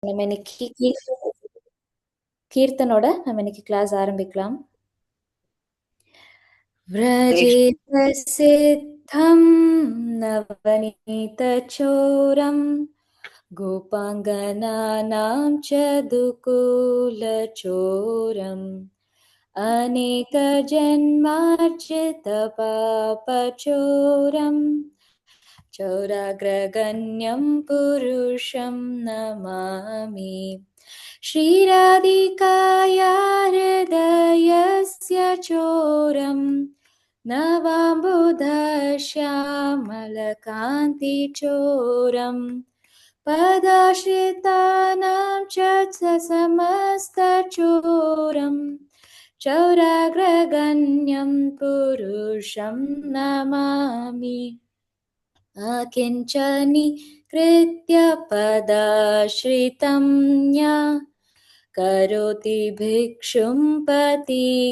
நம்ம இன்னைக்கு கீர்த்தனோட நம்ம இன்னைக்கு கிளாஸ் ஆரம்பிக்கலாம். व्रजेत सिद्धं नवनीतचोरं गोपाङ्गनानां च दुकूलचोरम् अनेकजन्मार्जितपापचोरम् चौराग्रगण्यं पुरुषं नमामि। श्रीराधिकाया हृदयस्य चोरं नवाम्बुधश्यामलकान्तिचोरं पदाश्रितानां च समस्तचोरं चौराग्रगण्यं पुरुषं नमामि। अकिञ्चनी कृत्य पदाश्रितं या करोति भिक्षुं पतिगेहहीनं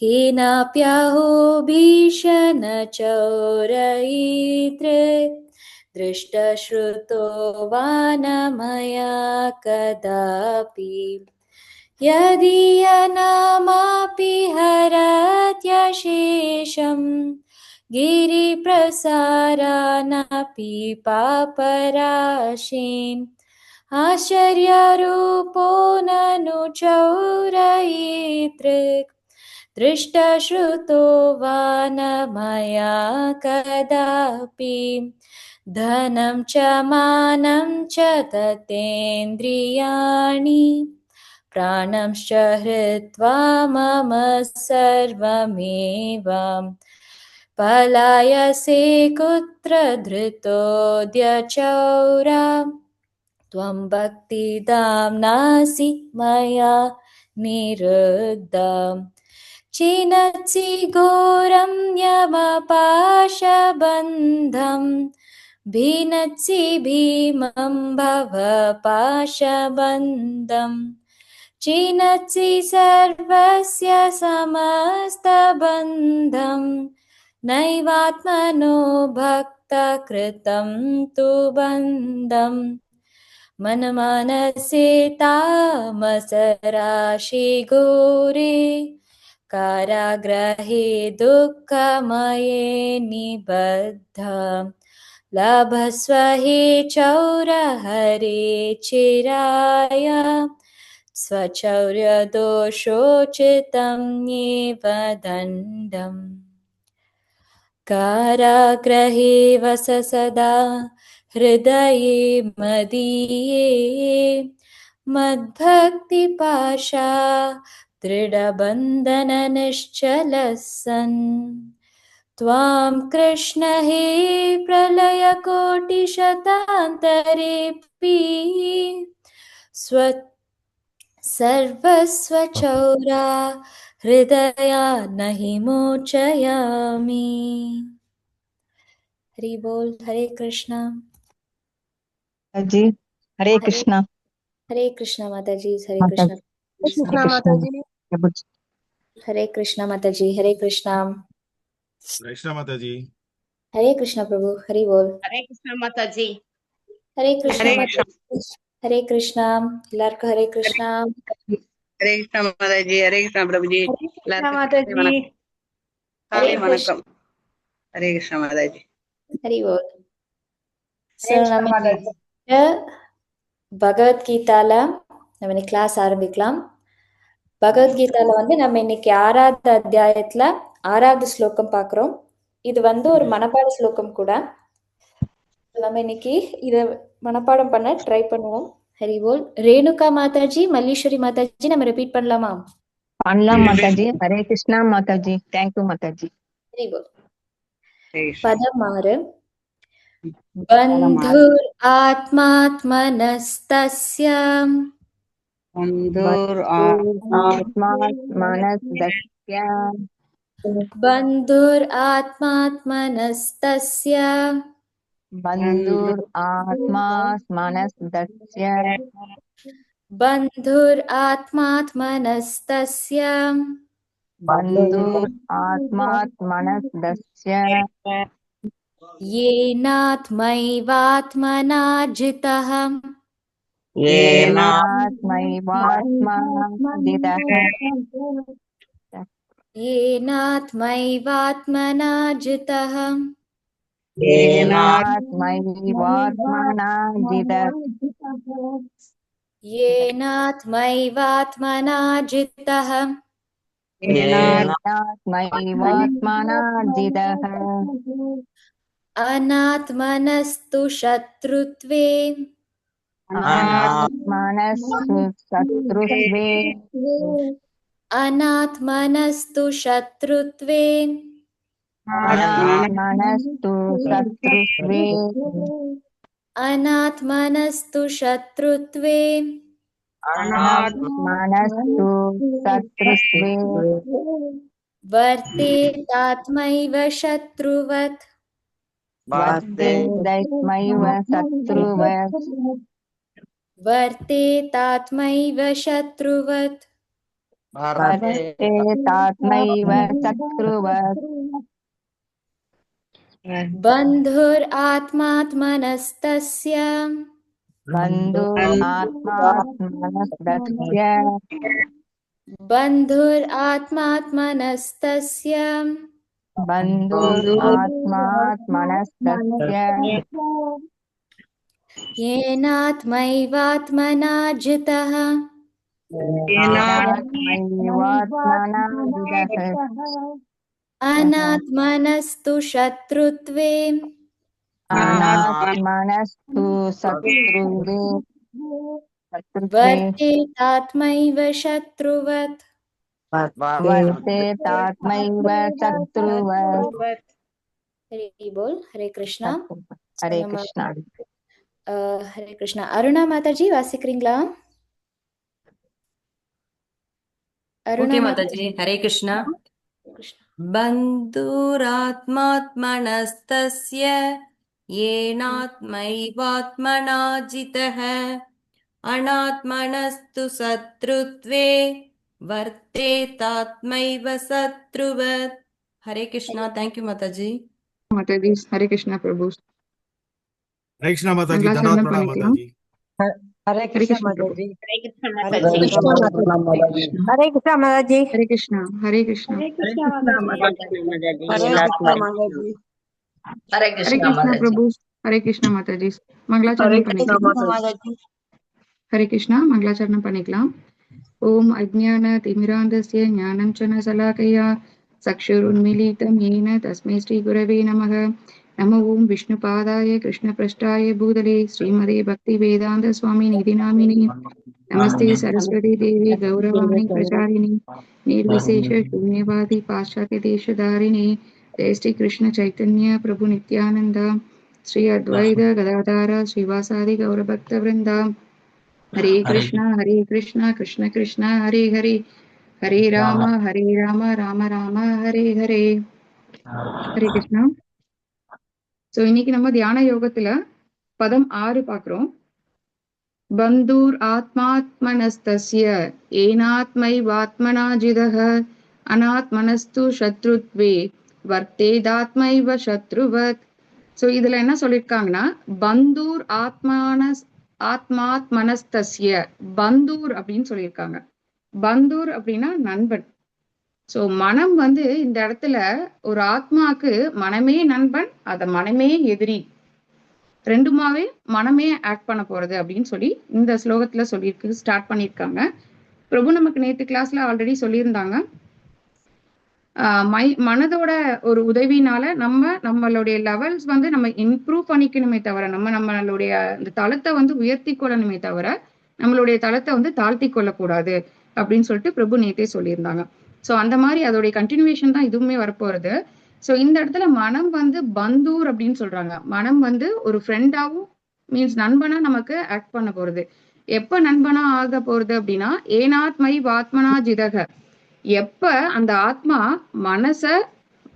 केनाप्याहो भीषणचौरयित्रे दृष्टश्रुतो वा न मया कदापि। यदीयनामापि हरत्यशेषं गिरिप्रसारानपि पापराशीन् आश्चर्यरूपो ननु चौरयित्रिक् दृष्टश्रुतो वा न मया कदापि। धनं च मानं च ततेन्द्रियाणि प्राणंश्च हृत्वा मम सर्वमेव पलायसे कुत्र धृतोऽद्यचौरा त्वं भक्तिदां नासि मया निरुद्धम् चिनत्सि घोरं यमपाशबन्धं भिनत्सि भीमं भवपाशबन्धम् चिनत्सि सर्वस्य समस्तबन्धं नैवात्मनो भक्तकृतं तु बन्धम् मनमानसे तामसराशि घोरे कारागृहे दुःखमये निबद्धा लभस्व हे चौरहरे चिराय स्वचौर्यदोषोचितं येव दण्डम्। कारागृहे वस सदा हृदये मदीये मद्भक्तिपाशा दृढबन्धननिश्चलः सन् त्वां कृष्ण हे प्रलयकोटिशतान्तरेऽपि सर्वस्वचौरा हृदया नहि मोचयामि। हरि बोल। हरे कृष्णा जी। हरे कृष्णा। हरे कृष्णा माता जी। हरे माता कृष्णा। कृष्णा माता जी। हरे कृष्णा माता जी। हरे कृष्णा। कृष्णा माता जी। हरे कृष्णा प्रभु। हरि बोल। हरे कृष्णा माता जी। हरे कृष्णा माता जी। हरे कृष्णा। எல்லாருக்கும் हरे कृष्णा। हरे कृष्णा माता जी। हरे कृष्णा प्रभु जी। हरे कृष्णा माता जी। काले वणक्कम। हरे कृष्णा माता जी। हरि बोल। हरे कृष्णा माता जी। பகவத்கீதால நம்ம இன்னைக்கு கிளாஸ் ஆரம்பிக்கலாம். பகவத்கீதால நம்ம இன்னைக்கு 6வது அத்தியாயத்துல 6வது ஸ்லோகம் பார்க்கிறோம். இது ஒரு மனப்பாட ஸ்லோகம் கூட. நம்ம இன்னைக்கு இத மனப்பாடம் பண்ண ட்ரை பண்ணுவோம். ஹரி போல். ரேணுகா மாதாஜி, மல்லீஸ்வரி மாதாஜி நம்ம ரிப்பீட் பண்ணலாமா? பண்ணலாம் மாதாஜி. ஹரே கிருஷ்ணா மாதாஜி. தேங்க்யூ மாதாஜி. ஹரி போல். பதம் 6. बन्धुरात्मात्मनस्तस्य बन्धुरात्मात्मनस्तस्य येनात्मैवात्मना जितः येनात्मैवात्मना जितः येनात्मैवात्मना जितः येनात्मैवात्मना जितः येनात्मैवात्मना जितः येनात्मैवात्मना जितः अनात्मनस्तु शत्रुत्वे अनात्मनस्तु शत्रुत्वे अनात्मनस्तु शत्रुत्वे अनात्मनस्तु शत्रुत्वे अनात्मनस्तु शत्रुत्वे अनात्मनस्तु शत्रुत्वे वर्तेतात्मैव शत्रुवत् वर्तेदैत्मैव शत्रुवत् वर्तेतात्मैव शत्रुवत् वर्तेतात्मैव शत्रुवत् बन्धुरात्मात्मनस्तस्य बन्धुरात्मात्मनस्तस्य बन्धुरात्मात्मनस्तस्य बन्धुरात्मात्मनस्तस्य येनात्मैवात्मना जितः येनात्मैवात्मना जितः अनात्मनस्तु शत्रुत्वे अनात्मनस्तु शत्रुत्वे वर्तेतात्मैव शत्रुवत् वर्तेतात्मैव शत्रुवत् हरि बोल हरे कृष्णा हरे நம்ம कृष्णा ஹரே கிருஷ்ணா. அருணா மாதாஜி வாசிக்கிறீங்களா? அருணா ஓகே மாதாஜி. ஹரே கிருஷ்ணா. கிருஷ்ணா. பந்துராத்மாத்மனஸ்தஸ்ய येनात्मैवात्मना जितः अनात्मनस्तु शत्रुत्वे वर्तेतात्मैव शत्रुवत्. हरे कृष्णा. थैंक यू माताजी. माताजी हरे कृष्णा प्रभु हरे कृष्णा माताजी, मंगलाचरण धन्यवाद प्रणाम பண்ணிக்கலாம். माताजी। हरे हरे कृष्णा कृष्णा प्रभु माताजी। हरे कृष्ण हरे माताजी। कृष्णा माताजी। हरे कृष्णा माताजी। हरे कृष्णा हरे कृष्णा हरे कृष्ण माताजी। हरे कृष्णा माताजी। हरे हरे कृष्ण कृष्णा माताजी। प्रभु हरे कृष्णा माताजी हरे मंगलाचरण कृष्णा பண்ணிக்கலாம். माताजी। हरे कृष्णा मंगलाचरण பண்ணிக்கலாம். ओम अज्ञान तिमिरान्धस्य ज्ञानञ्जन शलाकया चक्षुरुन्मीलितं येन तस्मै श्रीगुरवे नमः। नमो ओं विष्णुपादाय कृष्णपृष्ठाय भूतले श्रीमते भक्तिवेदान्त स्वामिनिधि नामिने नमस्ते सरस्वती देवी गौरवाणी प्रचारिणी निर्विशेष शून्यवादी पाश्चात्य देशधारिणी जय श्री कृष्ण चैतन्य प्रभु नित्यानंद श्री अद्वैत गदाधार श्रीवासादि गौरभक्त वृंदा हरे कृष्णा कृष्ण कृष्ण हरे हरे हरे राम राम राम हरे हरे हरे कृष्णा. சோ இன்னைக்கு நம்ம தியான யோகத்துல பதம் 6 பாக்குறோம். பந்தூர் ஆத்மாத்மனஸ்தஸ்ய ஏனாத்மைவாத்மனா ஜிதः அனாத்மனஸ்து சத்ருத்வே வர்த்தேதாத்மைவ சத்ருவத். சோ இதுல என்ன சொல்லிருக்காங்கன்னா, பந்தூர் ஆத்மாத்மனஸ்தஸ்ய பந்தூர் அப்படின்னு சொல்லியிருக்காங்க. பந்தூர் அப்படின்னா நண்பன். சோ மனம் இந்த இடத்துல ஒரு ஆத்மாக்கு மனமே நண்பன், அத மனமே எதிரி, ரெண்டுமாவே மனமே ஆக்ட் பண்ண போறது அப்படின்னு சொல்லி இந்த ஸ்லோகத்துல சொல்லியிருக்கு, ஸ்டார்ட் பண்ணியிருக்காங்க. பிரபு நமக்கு நேத்து கிளாஸ்ல ஆல்ரெடி சொல்லியிருந்தாங்க. மனதோட ஒரு உதவினால நம்மளுடைய லெவல்ஸ் நம்ம இம்ப்ரூவ் பண்ணிக்கணுமே தவிர, நம்மளுடைய இந்த தளத்தை உயர்த்தி கொள்ளணுமே தவிர நம்மளுடைய தளத்தை தாழ்த்தி கொள்ளக்கூடாது அப்படின்னு சொல்லிட்டு பிரபு நேத்தே சொல்லியிருந்தாங்க. சோ அந்த மாதிரி அதோடைய கண்டினியூவேஷன் தான் இதுவுமே வரப்போறது. சோ இந்த இடத்துல மனம் பந்தூர் அப்படின்னு சொல்றாங்க. மனம் ஒரு ஃப்ரெண்டாவும் மீன்ஸ் நண்பனா நமக்கு ஆக்ட் பண்ண போறது. எப்ப நண்பனா ஆக போறது அப்படின்னா, ஏனாத்மை வாத்மனா ஜிதக, எப்ப அந்த ஆத்மா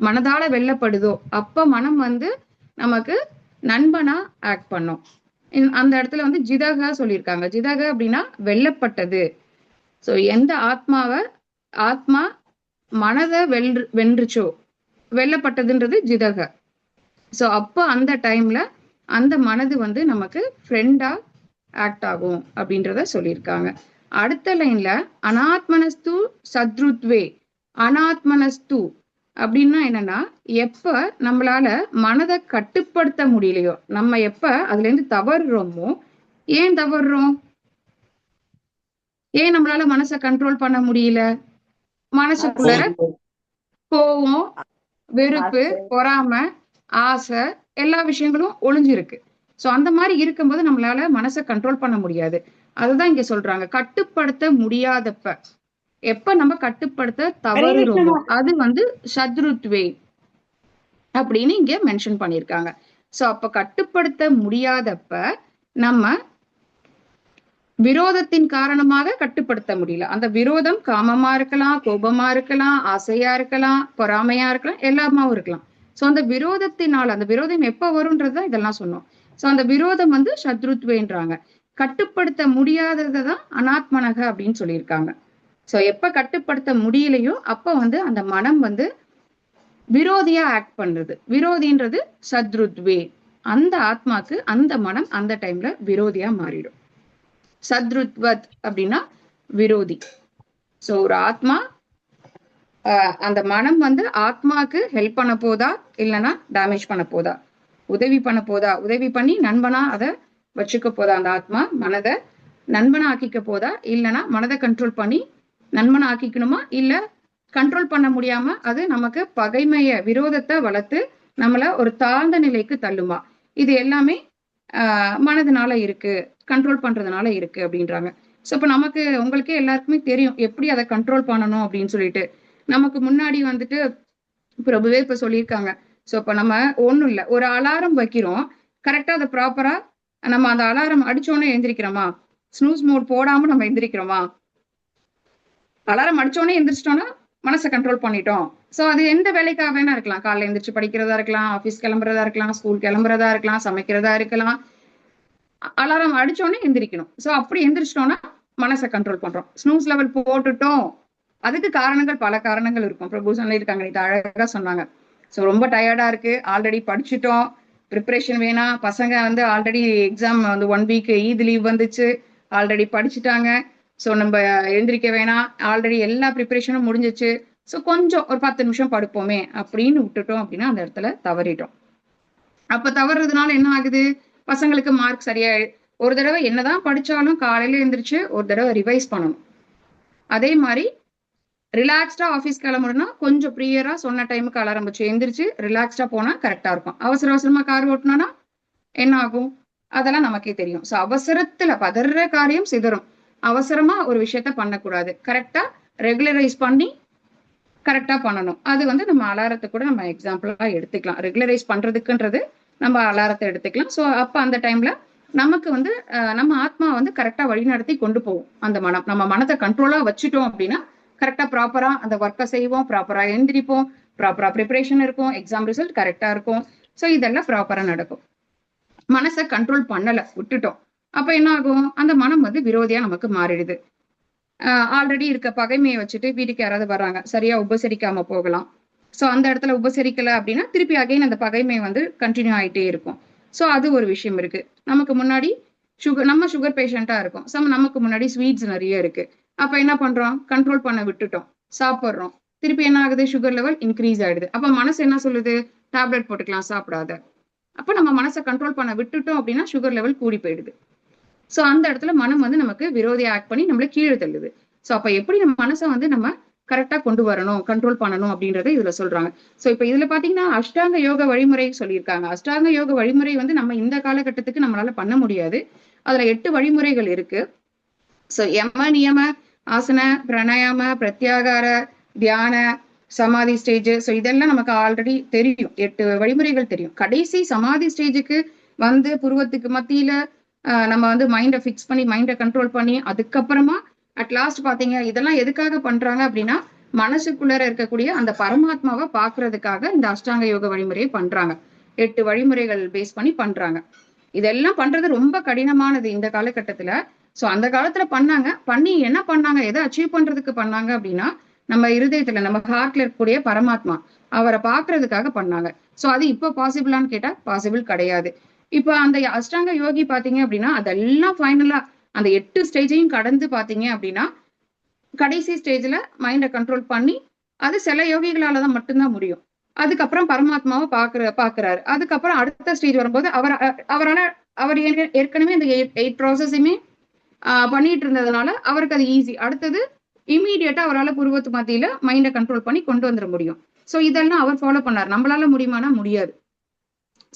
மனதால வெல்லப்படுதோ அப்ப மனம் நமக்கு நண்பனா ஆக்ட் பண்ணும். அந்த இடத்துல ஜிதக சொல்லியிருக்காங்க. ஜிதக அப்படின்னா வெல்லப்பட்டது. சோ எந்த ஆத்மா மனதை வென்றுச்சோ வெல்லப்பட்டதுன்றது ஜிதக. ஸோ அப்போ அந்த டைம்ல அந்த மனது வந்து நமக்கு ஃப்ரெண்டா ஆக்ட் ஆகும் அப்படின்றத சொல்லியிருக்காங்க. அடுத்த லைன்ல அனாத்மனஸ்து சத்ருத்வே, அனாத்மனஸ்து அப்படின்னா என்னன்னா, எப்ப நம்மளால மனதை கட்டுப்படுத்த முடியலையோ, நம்ம எப்ப அதுல இருந்து தவறுறோமோ, ஏன் தவறுறோம், ஏன் நம்மளால மனசை கண்ட்ரோல் பண்ண முடியல, மனசுக்குள்ள கோவம், வெறுப்பு, பொறாமை, ஆசை, எல்லா விஷயங்களும் ஒளிஞ்சிருக்கு. சோ அந்த மாதிரி இருக்கும்போது நம்மளால மனசை கண்ட்ரோல் பண்ண முடியாது. அதுதான் இங்க சொல்றாங்க, கட்டுப்படுத்த முடியாதப்ப, எப்ப நம்ம கட்டுப்படுத்த தவறுறோமோ அது வந்து சத்ருத்வே அப்படின்னு இங்க மென்ஷன் பண்ணிருக்காங்க. சோ அப்ப கட்டுப்படுத்த முடியாதப்ப நம்ம விரோதத்தின் காரணமாக கட்டுப்படுத்த முடியல. அந்த விரோதம் காமமா இருக்கலாம், கோபமா இருக்கலாம், ஆசையா இருக்கலாம், பொறாமையா இருக்கலாம், எல்லாமாவும் இருக்கலாம். சோ அந்த விரோதத்தினால, அந்த விரோதம் எப்ப வரும்ன்றதுதான் இதெல்லாம் சொன்னோம். சோ அந்த விரோதம் வந்து சத்ருத்வேன்றாங்க. கட்டுப்படுத்த முடியாததான் அனாத்மனக அப்படின்னு சொல்லியிருக்காங்க. சோ எப்ப கட்டுப்படுத்த முடியலையோ அப்ப வந்து அந்த மனம் வந்து விரோதியா ஆக்ட் பண்றது. விரோதின்றது சத்ருத்வே. அந்த ஆத்மாக்கு அந்த மனம் அந்த டைம்ல விரோதியா மாறிடும். சத்ருத்வத் அப்படின்னா விரோதி. சோ ஒரு ஆத்மா அந்த மனம் வந்து ஆத்மாக்கு ஹெல்ப் பண்ண போதா இல்லைன்னா டேமேஜ் பண்ண போதா, உதவி பண்ண போதா, உதவி பண்ணி நண்பனா அதை வச்சுக்க போதா, அந்த ஆத்மா மனதை நண்பனா ஆக்கிக்க போதா, இல்லைன்னா மனதை கண்ட்ரோல் பண்ணி நண்பனா ஆக்கிக்கணுமா, இல்ல கண்ட்ரோல் பண்ண முடியாம அது நமக்கு பகைமைய விரோதத்தை வளர்த்து நம்மள ஒரு தாழ்ந்த நிலைக்கு தள்ளுமா, இது எல்லாமே மனதுனால இருக்கு, கண்ட்ரோல் பண்றதுனால இருக்கு அப்படின்றாங்க. சோ இப்ப நமக்கு உங்களுக்கே எல்லாருக்குமே தெரியும் எப்படி அதை கண்ட்ரோல் பண்ணணும் அப்படின்னு சொல்லிட்டு. நமக்கு முன்னாடி வந்துட்டு பிரபுவே இப்ப சொல்லியிருக்காங்க. சோ இப்ப நம்ம ஒண்ணும் இல்ல, ஒரு அலாரம் வைக்கிறோம், கரெக்டா அதை ப்ராப்பரா நம்ம அந்த அலாரம் அடிச்சோன்னே எந்திரிக்கிறோமா, ஸ்னூஸ் மோட் போடாம நம்ம எந்திரிக்கிறோமா, அலாரம் அடிச்சோன்னே எந்திரிச்சிட்டோம்னா மனசை கண்ட்ரோல் பண்ணிட்டோம். சோ அது எந்த வேலைக்காக வேணா இருக்கலாம், காலைல எந்திரிச்சு படிக்கிறதா இருக்கலாம், ஆபீஸ் கிளம்புறதா இருக்கலாம், ஸ்கூல் கிளம்புறதா இருக்கலாம், சமைக்கிறதா இருக்கலாம், அலாரம் அடிச்சோன்னே எந்திரிக்கணும். சோ அப்படி எந்திரிச்சிட்டோம்னா மனசை கண்ட்ரோல் பண்றோம். ஸ்னூஸ் லெவல் போட்டுட்டோம், அதுக்கு காரணங்கள் பல காரணங்கள் இருக்கும். பிரபு சொல்லியிருக்காங்க, இது அழகா சொன்னாங்க. சோ ரொம்ப டயர்டா இருக்கு, ஆல்ரெடி படிச்சுட்டோம், ப்ரிப்பரேஷன் வேணாம், பசங்க வந்து ஆல்ரெடி எக்ஸாம் வந்து 1 வீக் ஈத் லீவ் வந்துச்சு, ஆல்ரெடி படிச்சுட்டாங்க, சோ நம்ம எழுந்திரிக்க வேணாம், ஆல்ரெடி எல்லா ப்ரிப்பரேஷனும் முடிஞ்சிச்சு, சோ கொஞ்சம் ஒரு 10 நிமிஷம் படுப்போமே அப்படின்னு விட்டுட்டோம் அப்படின்னா அந்த இடத்துல தவறிட்டோம். அப்ப தவறுறதுனால என்ன ஆகுது, பசங்களுக்கு மார்க் சரியா, ஒரு தடவை என்னதான் படிச்சாலும் காலையில எழுந்திரிச்சு ஒரு தடவை ரிவைஸ் பண்ணணும். அதே மாதிரி ரிலாக்ஸ்டா ஆஃபீஸ் கிளம்பணும்னா கொஞ்சம் ப்ரியரா சொன்ன டைமுக்கு அலாரம் வச்சு எந்திரிச்சு ரிலாக்ஸ்டா போனா கரெக்டா இருக்கும். அவசர அவசரமா கார் ஓட்டினோம்னா என்ன ஆகும், அதெல்லாம் நமக்கே தெரியும். சோ அவசரத்துல பதற காரியம் சிதறும். அவசரமா ஒரு விஷயத்த பண்ணக்கூடாது, கரெக்டா ரெகுலரைஸ் பண்ணி கரெக்டா பண்ணணும். அது வந்து நம்ம அலாரத்தை கூட நம்ம எக்ஸாம்பிளா எடுத்துக்கலாம். ரெகுலரைஸ் பண்றதுக்குன்றது நம்ம அலாரத்தை எடுத்துக்கலாம். சோ அப்ப அந்த டைம்ல நமக்கு வந்து நம்ம ஆத்மா வந்து கரெக்டா வழிநடத்தி கொண்டு போவோம். அந்த மனம், நம்ம மனத்தை கண்ட்ரோலா வச்சுட்டோம் அப்படின்னா கரெக்டா ப்ராப்பரா அந்த ஒர்க்கை செய்வோம், ப்ராப்பரா எழுந்திரிப்போம், ப்ராப்பரா ப்ரிப்பரேஷன் இருக்கும், எக்ஸாம் ரிசல்ட் கரெக்டா இருக்கும். சோ இதெல்லாம் ப்ராப்பரா நடக்கும். மனசை கண்ட்ரோல் பண்ணல, விட்டுட்டோம், அப்ப என்ன ஆகும், அந்த மனம் வந்து விரோதியா நமக்கு மாறிடுது. ஆல்ரெடி இருக்க பகைமையை வச்சுட்டு வீட்டுக்கு யாராவது வர்றாங்க, சரியா உபசரிக்காம போகலாம். சோ அந்த இடத்துல உபசரிக்கல அப்படின்னா திருப்பி அகைன் அந்த பகைமை வந்து கண்டினியூ ஆயிட்டே இருக்கும். சோ அது ஒரு விஷயம் இருக்கு. நமக்கு முன்னாடி நம்ம சுகர் பேஷண்டா இருக்கும், நமக்கு முன்னாடி ஸ்வீட்ஸ் நிறைய இருக்கு. அப்ப என்ன பண்றோம், கண்ட்ரோல் பண்ண விட்டுட்டோம், சாப்பிடுறோம், திருப்பி என்ன ஆகுது, சுகர் லெவல் இன்க்ரீஸ் ஆயிடுது. அப்ப மனசு என்ன சொல்லுது, டேப்லெட் போட்டுக்கலாம், சாப்பிடாத. அப்ப நம்ம மனசை கண்ட்ரோல் பண்ண விட்டுட்டோம் அப்படின்னா சுகர் லெவல் கூடி போயிடுது. சோ அந்த இடத்துல மனம் வந்து நமக்கு விரோதியா ஆக்ட் பண்ணி நம்மள கீழே தள்ளுது. சோ அப்ப எப்படி நம்ம மனசை வந்து நம்ம கரெக்டா கொண்டு வரணும், கண்ட்ரோல் பண்ணணும் அப்படின்றத இதுல சொல்றாங்க. சோ இப்ப இதுல பாத்தீங்கன்னா அஷ்டாங்க யோக வழிமுறை சொல்லியிருக்காங்க. அஷ்டாங்க யோக வழிமுறை வந்து நம்ம இந்த காலகட்டத்துக்கு நம்மளால பண்ண முடியாது. அதுல 8 வழிமுறைகள் இருக்கு. சோ யம நியம ஆசன பிராணாயாம பிரத்யாகார தியான சமாதி ஸ்டேஜ், சோ இதெல்லாம் நமக்கு ஆல்ரெடி தெரியும், 8 வழிமுறைகள் தெரியும். கடைசி சமாதி ஸ்டேஜுக்கு வந்து புருவத்துக்கு மத்தியில நம்ம வந்து மைண்டை ஃபிக்ஸ் பண்ணி மைண்டை கண்ட்ரோல் பண்ணி அதுக்கப்புறமா அட் லாஸ்ட் பாத்தீங்க, இதெல்லாம் எதுக்காக பண்றாங்க அப்படின்னா மனசுக்குள்ளார இருக்கக்கூடிய அந்த பரமாத்மாவை பாக்குறதுக்காக இந்த அஷ்டாங்க யோக வழிமுறையை பண்றாங்க. 8 வழிமுறைகள் பேஸ் பண்ணி பண்றாங்க. இதெல்லாம் பண்றது ரொம்ப கடினமானது இந்த காலகட்டத்துல. சோ அந்த காலத்துல பண்ணாங்க, பண்ணி என்ன பண்ணாங்க, எதை அச்சீவ் பண்றதுக்கு பண்ணாங்க அப்படின்னா நம்ம இருதயத்துல நம்ம ஹார்ட்ல இருக்கக்கூடிய பரமாத்மா அவரை பாக்குறதுக்காக பண்ணாங்க. சோ அது இப்போ பாசிபிளான்னு கேட்டா பாசிபிள் கிடையாது. இப்ப அந்த அஷ்டாங்க யோகி பாத்தீங்க அப்படின்னா அதெல்லாம் ஃபைனலா அந்த 8 ஸ்டேஜையும் கடந்து பாத்தீங்க அப்படின்னா கடைசி ஸ்டேஜ்ல மைண்டை கண்ட்ரோல் பண்ணி அது சில யோகிகளாலதான் மட்டும்தான் முடியும். அதுக்கப்புறம் பரமாத்மாவை பாக்குறாரு. அதுக்கப்புறம் அடுத்த ஸ்டேஜ் வரும்போது அவர் ஏற்கனவே இந்த 8 ப்ராசஸுமே பண்ணிட்டு இருந்ததுனால அவருக்கு அது ஈஸி. அடுத்தது இம்மீடியட்டா அவரால் புருவத்து மத்தியில மைண்டை கண்ட்ரோல் பண்ணி கொண்டு வந்துட முடியும். ஸோ இதெல்லாம் அவர் ஃபாலோ பண்ணார். நம்மளால முடியுமானா முடியாது.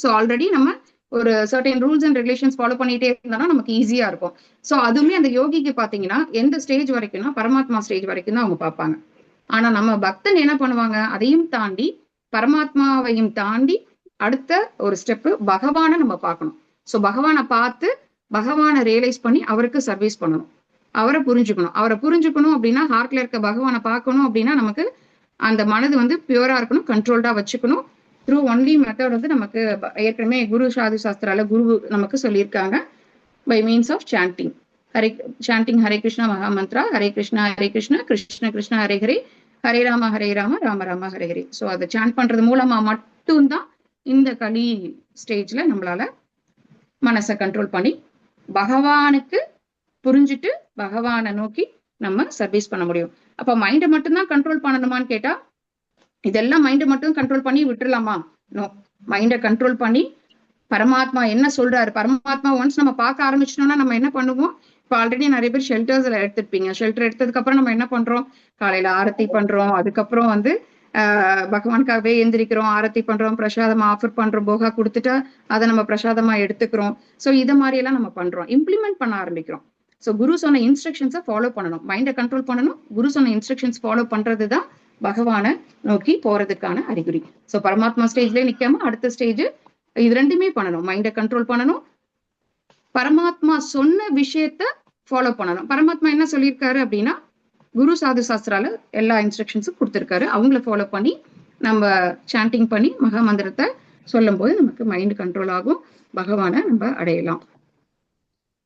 ஸோ ஆல்ரெடி நம்ம ஒரு certain rules and regulations follow பண்ணிட்டே இருந்தோம்னா நமக்கு ஈஸியா இருக்கும். ஸோ அதுவுமே அந்த யோகிக்கு பாத்தீங்கன்னா எந்த ஸ்டேஜ் வரைக்கும்னா பரமாத்மா ஸ்டேஜ் வரைக்கும் தான் அவங்க பார்ப்பாங்க. ஆனா நம்ம பக்தன் என்ன பண்ணுவாங்க, அதையும் தாண்டி பரமாத்மாவையும் தாண்டி அடுத்த ஒரு ஸ்டெப் பகவானை நம்ம பார்க்கணும். ஸோ பகவானை பார்த்து பகவானை ரியலைஸ் பண்ணி அவருக்கு சர்வீஸ் பண்ணணும், அவரை புரிஞ்சுக்கணும் அப்படின்னா ஹார்ட்ல இருக்க பகவானை பார்க்கணும் அப்படின்னா நமக்கு அந்த மனது வந்து பியூரா இருக்கணும், கண்ட்ரோல்டா வச்சுக்கணும். த்ரூ ஒன்லி மெத்தட் வந்து நமக்கு ஏற்கனவே குரு சாது சாஸ்திரால குரு நமக்கு சொல்லியிருக்காங்க. By means of chanting Hare Krishna Mahamantra, Hare Krishna Krishna Krishna Hare Hare, Hare Rama Rama Rama Hare Hare. So அதை சாண்ட் பண்றது மூலமா மட்டும்தான் இந்த கலி ஸ்டேஜ்ல நம்மளால மனசை கண்ட்ரோல் பண்ணி பகவானுக்கு புரிஞ்சுட்டு பகவானை நோக்கி நம்ம சர்வீஸ் பண்ண முடியும். அப்ப மைண்டை மட்டும்தான் கண்ட்ரோல் பண்ணணுமான்னு கேட்டா இதெல்லாம் மைண்டை மட்டும் கண்ட்ரோல் பண்ணி விட்டுறலாமா? நோ. மைண்டை கண்ட்ரோல் பண்ணி பரமாத்மா என்ன சொல்றாரு, பரமாத்மா ஒன்ஸ் நம்ம பார்க்க ஆரம்பிச்சிட்டோம்னா நம்ம என்ன பண்ணுவோம், இப்போ ஆல்ரெடி நிறைய பேர் ஷெல்டர்ஸ்ல எடுத்துருப்பீங்க. ஷெல்டர் எடுத்ததுக்கு அப்புறம் நம்ம என்ன பண்றோம், காலையில ஆரத்தி பண்றோம், அதுக்கப்புறம் வந்து பகவானுக்காகவே எந்திரிக்கிறோம், ஆரத்தி பண்றோம், பிரசாதமா ஆஃபர் பண்றோம், போகா கொடுத்துட்டா அதை நம்ம பிரசாதமா எடுத்துக்கிறோம். ஸோ இது மாதிரி எல்லாம் நம்ம பண்றோம், இம்ப்ளிமெண்ட் பண்ண ஆரம்பிக்கிறோம். ஸோ குரு சொன்ன இன்ஸ்ட்ரக்ஷன்ஸை ஃபாலோ பண்ணணும், மைண்டை கண்ட்ரோல் பண்ணணும். குரு சொன்ன இன்ஸ்ட்ரக்ஷன்ஸ் ஃபாலோ பண்றதுதான் பகவானை நோக்கி போறதுக்கான அறிகுறி. ஸோ பரமாத்மா ஸ்டேஜ்லயே நிக்காம அடுத்த ஸ்டேஜ் இது ரெண்டுமே பண்ணணும், மைண்டை கண்ட்ரோல் பண்ணணும், பரமாத்மா சொன்ன விஷயத்த ஃபாலோ பண்ணணும். பரமாத்மா என்ன சொல்லியிருக்காரு அப்படின்னா குரு சாது சாஸ்திரால எல்லா இன்ஸ்ட்ரக்ஷன்ஸும் கொடுத்துருக்காரு. அவங்கள ஃபாலோ பண்ணி நம்ம சாண்டிங் பண்ணி மகா மந்திரத்தை சொல்லும் போது நமக்கு மைண்ட் கண்ட்ரோல் ஆகும், பகவானை நம்ம அடையலாம்.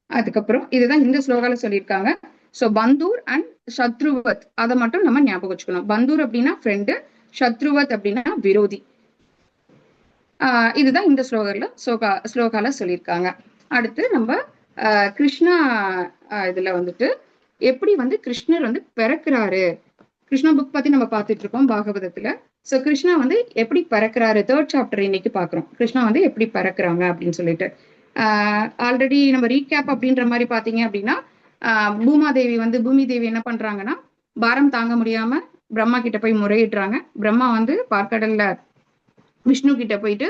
அதுக்கப்புறம் இதுதான் இந்த ஸ்லோகால சொல்லியிருக்காங்க. ஸோ பந்தூர் அண்ட் சத்ருவத் அதை மட்டும் நம்ம ஞாபகம் வச்சுக்கணும். பந்தூர் அப்படின்னா ஃப்ரெண்டு, சத்ருவத் அப்படின்னா விரோதி. இதுதான் இந்த ஸ்லோகால சொல்லியிருக்காங்க. அடுத்து நம்ம கிருஷ்ணா இதுல வந்துட்டு எப்படி வந்து கிருஷ்ணர் வந்து பிறக்கிறாரு, கிருஷ்ணா புக் பத்தி நம்ம பார்த்துட்டு இருக்கோம் பாகவதத்துல. ஸோ கிருஷ்ணா வந்து எப்படி பிறக்கிறாரு, 3rd சாப்டர் இன்னைக்கு பாக்குறோம். கிருஷ்ணா வந்து எப்படி பிறக்கிறாங்க அப்படின்னு சொல்லிட்டு ஆல்ரெடி நம்ம ரீகேப் அப்படின்ற மாதிரி பாத்தீங்க அப்படின்னா பூமி தேவி என்ன பண்றாங்கன்னா பாரம் தாங்க முடியாம பிரம்மா கிட்ட போய் முறையிடுறாங்க. பிரம்மா வந்து பார்க்கடல்ல விஷ்ணு கிட்ட போயிட்டு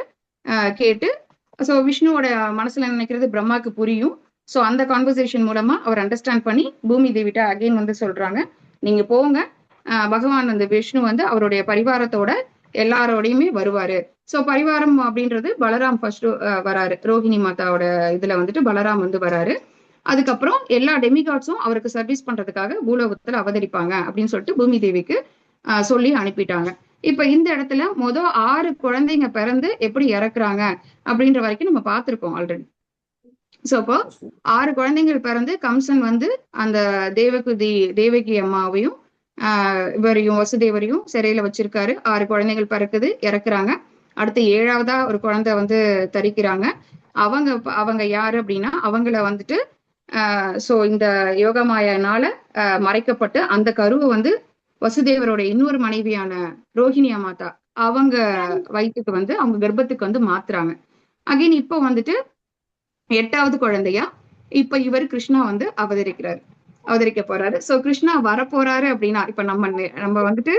கேட்டு, ஸோ விஷ்ணுவோட மனசுல நினைக்கிறது பிரம்மாக்கு புரியும். ஸோ அந்த கான்வர்சேஷன் மூலமா அவர் அண்டர்ஸ்டாண்ட் பண்ணி பூமி தேவிட்ட அகைன் வந்து சொல்றாங்க, நீங்க போங்க, பகவான் வந்து விஷ்ணு வந்து அவருடைய பரிவாரத்தோட எல்லாரோடையுமே வருவாரு. ஸோ பரிவாரம் அப்படின்றது பலராம் ஃபர்ஸ்ட் வராரு, ரோஹிணி மாதாவோட இதுல வந்துட்டு பலராம் வந்து வராரு. அதுக்கப்புறம் எல்லா டெமிகாட்ஸும் அவருக்கு சர்வீஸ் பண்றதுக்காக பூலோகத்துல அவதரிப்பாங்க அப்படின்னு சொல்லிட்டு பூமி தேவிக்கு சொல்லி அனுப்பிட்டாங்க. இப்ப இந்த இடத்துல 6 குழந்தைங்க பிறந்து எப்படி இறக்குறாங்க அப்படின்ற வரைக்கும் நம்ம பார்த்திருக்கோம் ஆல்ரெடி. சோ இப்போ 6 குழந்தைகள் பிறந்து கம்சன் வந்து அந்த தேவகி அம்மாவையும் இவரையும் வசுதேவரையும் சிறையில வச்சிருக்காரு. 6 குழந்தைகள் பிறக்குது, இறக்குறாங்க. அடுத்து 7ஆவதா ஒரு குழந்தை வந்து தரிக்கிறாங்க. அவங்க யாரு அப்படின்னா அவங்கள வந்துட்டு சோ இந்த யோகமாயனால மறைக்கப்பட்டு அந்த கருவை வந்து வசுதேவரோட இன்னொரு மனைவியான ரோஹிணி மாதா அவங்க வயிற்றுக்கு வந்து அவங்க கர்ப்பத்துக்கு வந்து மாத்துறாங்க. அகைன் இப்போ வந்துட்டு 8ஆவது குழந்தையா இப்ப இவர் கிருஷ்ணா வந்து அவதரிக்க போறாரு. சோ கிருஷ்ணா வரப்போறாரு அப்படின்னா இப்ப நம்ம வந்துட்டு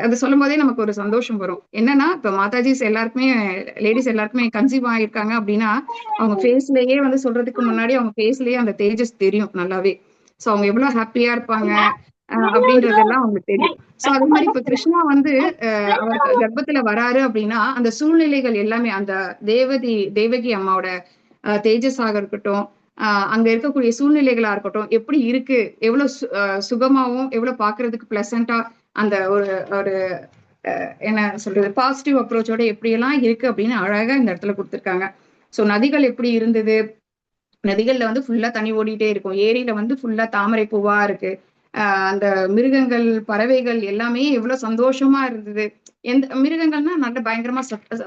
அது சொல்லும் போதே நமக்கு ஒரு சந்தோஷம் வரும். என்னன்னா இப்ப மாதாஜிஸ் எல்லாருக்குமே லேடிஸ் எல்லாருக்குமே கன்சீவ் ஆயிருக்காங்க அப்படின்னா அவங்க ஃபேஸ்லயே வந்து சொல்றதுக்கு முன்னாடி அவங்க ஃபேஸ்லயே அந்த தேஜஸ் தெரியும் நல்லாவே. சோ அவங்க எவ்வளவு ஹாப்பியா இருப்பாங்க அப்படின்றதெல்லாம் அவங்களுக்கு தெரியும். சோ அதே மாதிரி இப்ப கிருஷ்ணா வந்து அவர் கர்ப்பத்துல வராரு அப்படின்னா அந்த சூழ்நிலைகள் எல்லாமே அந்த தேவகி அம்மாவோட தேஜஸாக இருக்கட்டும், அங்க இருக்கக்கூடிய சூழ்நிலைகளா இருக்கட்டும், எப்படி இருக்கு, எவ்வளவு சுகமாவும் எவ்வளவு பாக்குறதுக்கு பிளசண்டா அந்த ஒரு என்ன சொல்றது பாசிட்டிவ் அப்ரோச்சோட எப்படியெல்லாம் இருக்கு அப்படின்னு அழகா இந்த இடத்துல கொடுத்துருக்காங்க. சோ நதிகள் எப்படி இருந்தது, நதிகள்ல வந்து ஃபுல்லா தண்ணி ஓடிட்டே இருக்கும், ஏரியில வந்து ஃபுல்லா தாமரை பூவா இருக்கு, அந்த மிருகங்கள் பறவைகள் எல்லாமே எவ்வளவு சந்தோஷமா இருந்தது. எந்த மிருகங்கள்னா நல்ல